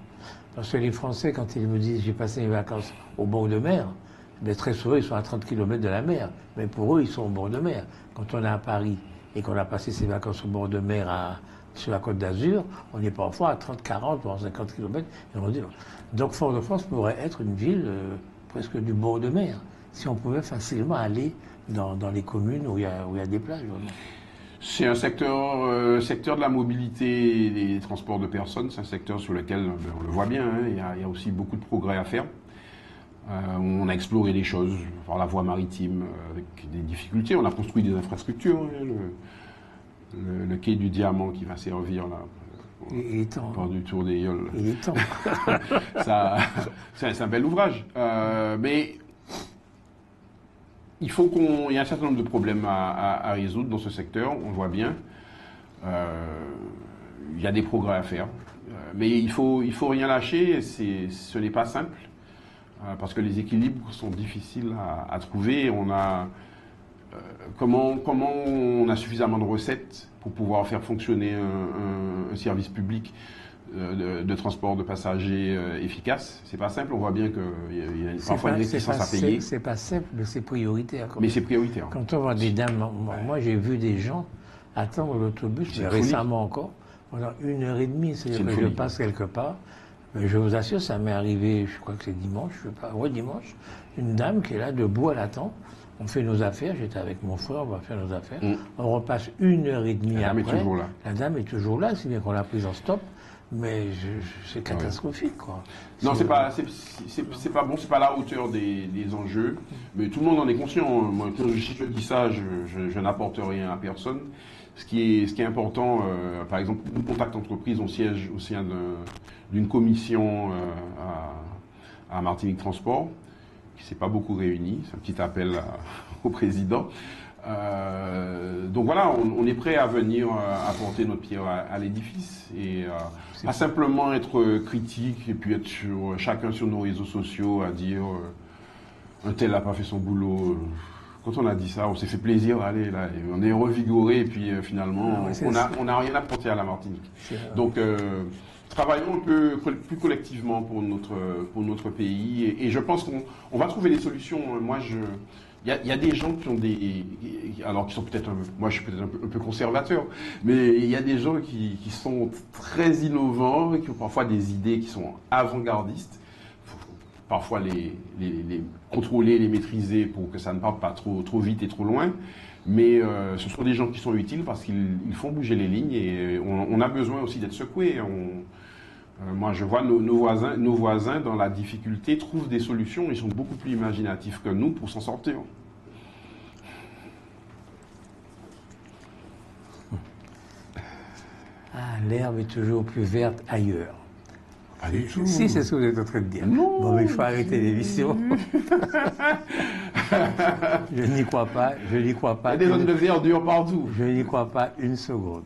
Parce que les Français, quand ils me disent j'ai passé mes vacances au bord de mer, mais très souvent ils sont à 30 km de la mer. Mais pour eux, ils sont au bord de mer. Quand on est à Paris et qu'on a passé ses vacances au bord de mer sur la Côte d'Azur, on est parfois à 30, 40, voire 50 km. Donc Fort-de-France pourrait être une ville presque du bord de mer, si on pouvait facilement aller dans les communes où il y a des plages. Vraiment. C'est un secteur de la mobilité et des transports de personnes. C'est un secteur sur lequel, on le voit bien, hein, il y a aussi beaucoup de progrès à faire. On a exploré des choses par la voie maritime avec des difficultés. On a construit des infrastructures. Hein, le quai du Diamant qui va servir là. Pour du tour des Yoles. Il est temps. C'est un bel ouvrage. Mais il y a un certain nombre de problèmes à résoudre dans ce secteur, on le voit bien. Il y a des progrès à faire. Mais il faut rien lâcher, ce n'est pas simple. Parce que les équilibres sont difficiles à trouver. Comment on a suffisamment de recettes pour pouvoir faire fonctionner un service public de transport de passagers efficace. C'est pas simple, on voit bien qu'il y a parfois une réticence à payer. C'est pas simple, mais c'est prioritaire. Mais c'est prioritaire. Quand on voit des dames, moi j'ai vu des gens attendre l'autobus, mais récemment encore, pendant 1h30, c'est-à-dire que je passe quelque part. Mais je vous assure, ça m'est arrivé, je crois que c'est dimanche, dimanche, une dame qui est là debout, elle attend. On fait nos affaires, j'étais avec mon frère, on va faire nos affaires. On repasse 1h30 après. Est toujours là. La dame est toujours là, si bien qu'on l'a prise en stop. Mais c'est catastrophique, quoi. Non, c'est pas bon, c'est pas à la hauteur des enjeux. Mais tout le monde en est conscient. Moi, quand je dis ça, je n'apporte rien à personne. Ce qui est important, par exemple, nous, Contact Entreprise, on siège au sein d'une commission à Martinique Transport, qui ne s'est pas beaucoup réunie. C'est un petit appel au président. Donc voilà, on est prêt à venir apporter notre pierre à l'édifice et pas simplement être critique et puis être chacun sur nos réseaux sociaux à dire un tel n'a pas fait son boulot. Quand on a dit ça, on s'est fait plaisir, allez, là, on est revigoré et puis finalement, on n'a rien apporté à la Martinique. Donc travaillons un peu plus collectivement pour notre pays et je pense qu'on va trouver des solutions. Il y a des gens qui ont alors qui sont peut-être, moi je suis peut-être un peu conservateur, mais il y a des gens qui sont très innovants, qui ont parfois des idées qui sont avant-gardistes. Faut parfois les contrôler, les maîtriser pour que ça ne parte pas trop vite et trop loin. Mais ce sont des gens qui sont utiles parce qu'ils font bouger les lignes et on a besoin aussi d'être secoué. Moi, je vois nos voisins dans la difficulté trouvent des solutions. Ils sont beaucoup plus imaginatifs que nous pour s'en sortir. Ah, l'herbe est toujours plus verte ailleurs. Pas du tout. Si, c'est ce que vous êtes en train de dire. Non. Bon, mais il faut arrêter l'émission. Je n'y crois pas. Il y a des zones de verdure partout. Je n'y crois pas une seconde.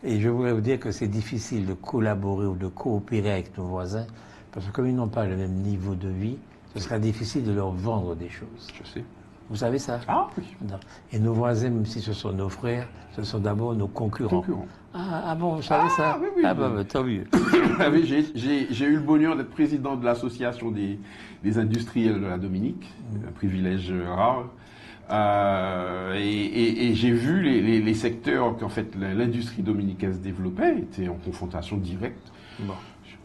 Et je voudrais vous dire que c'est difficile de collaborer ou de coopérer avec nos voisins, parce que comme ils n'ont pas le même niveau de vie, ce sera difficile de leur vendre des choses. Je sais. Vous savez ça? Ah oui. Non. Et nos voisins, même si ce sont nos frères, ce sont d'abord nos concurrents. Ah bon, vous savez ça? Oui, oui. Ah bah, tant mieux. J'ai eu le bonheur d'être président de l'association des industriels de la Dominique, un privilège rare. Et j'ai vu les secteurs qu'en fait l'industrie dominicaine se développait étaient en confrontation directe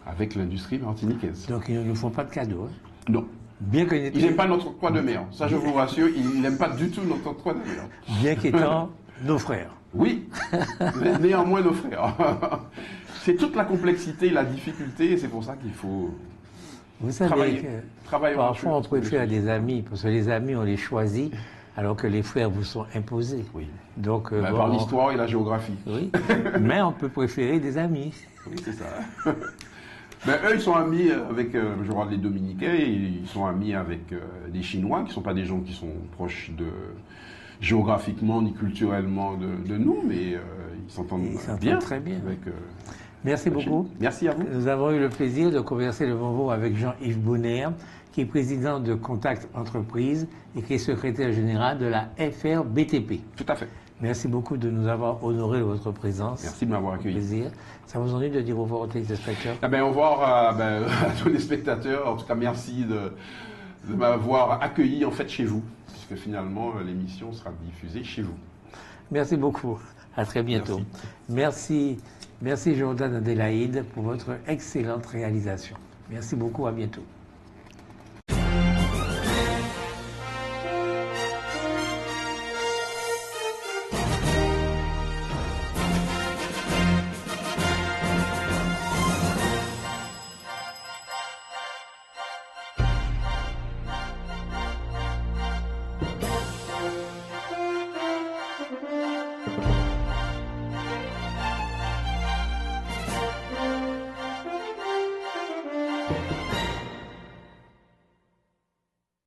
avec l'industrie martiniquaise. Donc ils ne nous font pas de cadeaux. Hein? Non. Bien ils n'aiment pas notre octroi de mer. Ça, je vous rassure, ils n'aiment pas du tout notre octroi de mer. Bien qu'étant nos frères. Oui, néanmoins nos frères. C'est toute la complexité, la difficulté, et c'est pour ça qu'il faut vous savez travailler. Parfois, on préfère des amis, parce que les amis, on les choisit, alors que les frères vous sont imposés. Oui. Donc, par l'histoire et la géographie. Oui. Mais on peut préférer des amis. Oui, c'est ça. Ben, eux, ils sont amis avec, je crois, les Dominicains, ils sont amis avec des Chinois, qui ne sont pas des gens qui sont proches géographiquement ni culturellement de nous, mais ils s'entendent bien. Très bien. Avec, merci beaucoup. Merci à vous. Nous avons eu le plaisir de converser devant vous avec Jean-Yves Bonner, qui est président de Contact Entreprise et qui est secrétaire général de la FRBTP. Tout à fait. Merci beaucoup de nous avoir honoré de votre présence. Merci de m'avoir accueilli. Plaisir. Ça vous ennuie de dire au revoir aux téléspectateurs? Au revoir à tous les spectateurs. En tout cas, merci de m'avoir accueilli en fait chez vous, puisque finalement l'émission sera diffusée chez vous. Merci beaucoup. À très bientôt. Merci Jordan Adélaïde pour votre excellente réalisation. Merci beaucoup. À bientôt.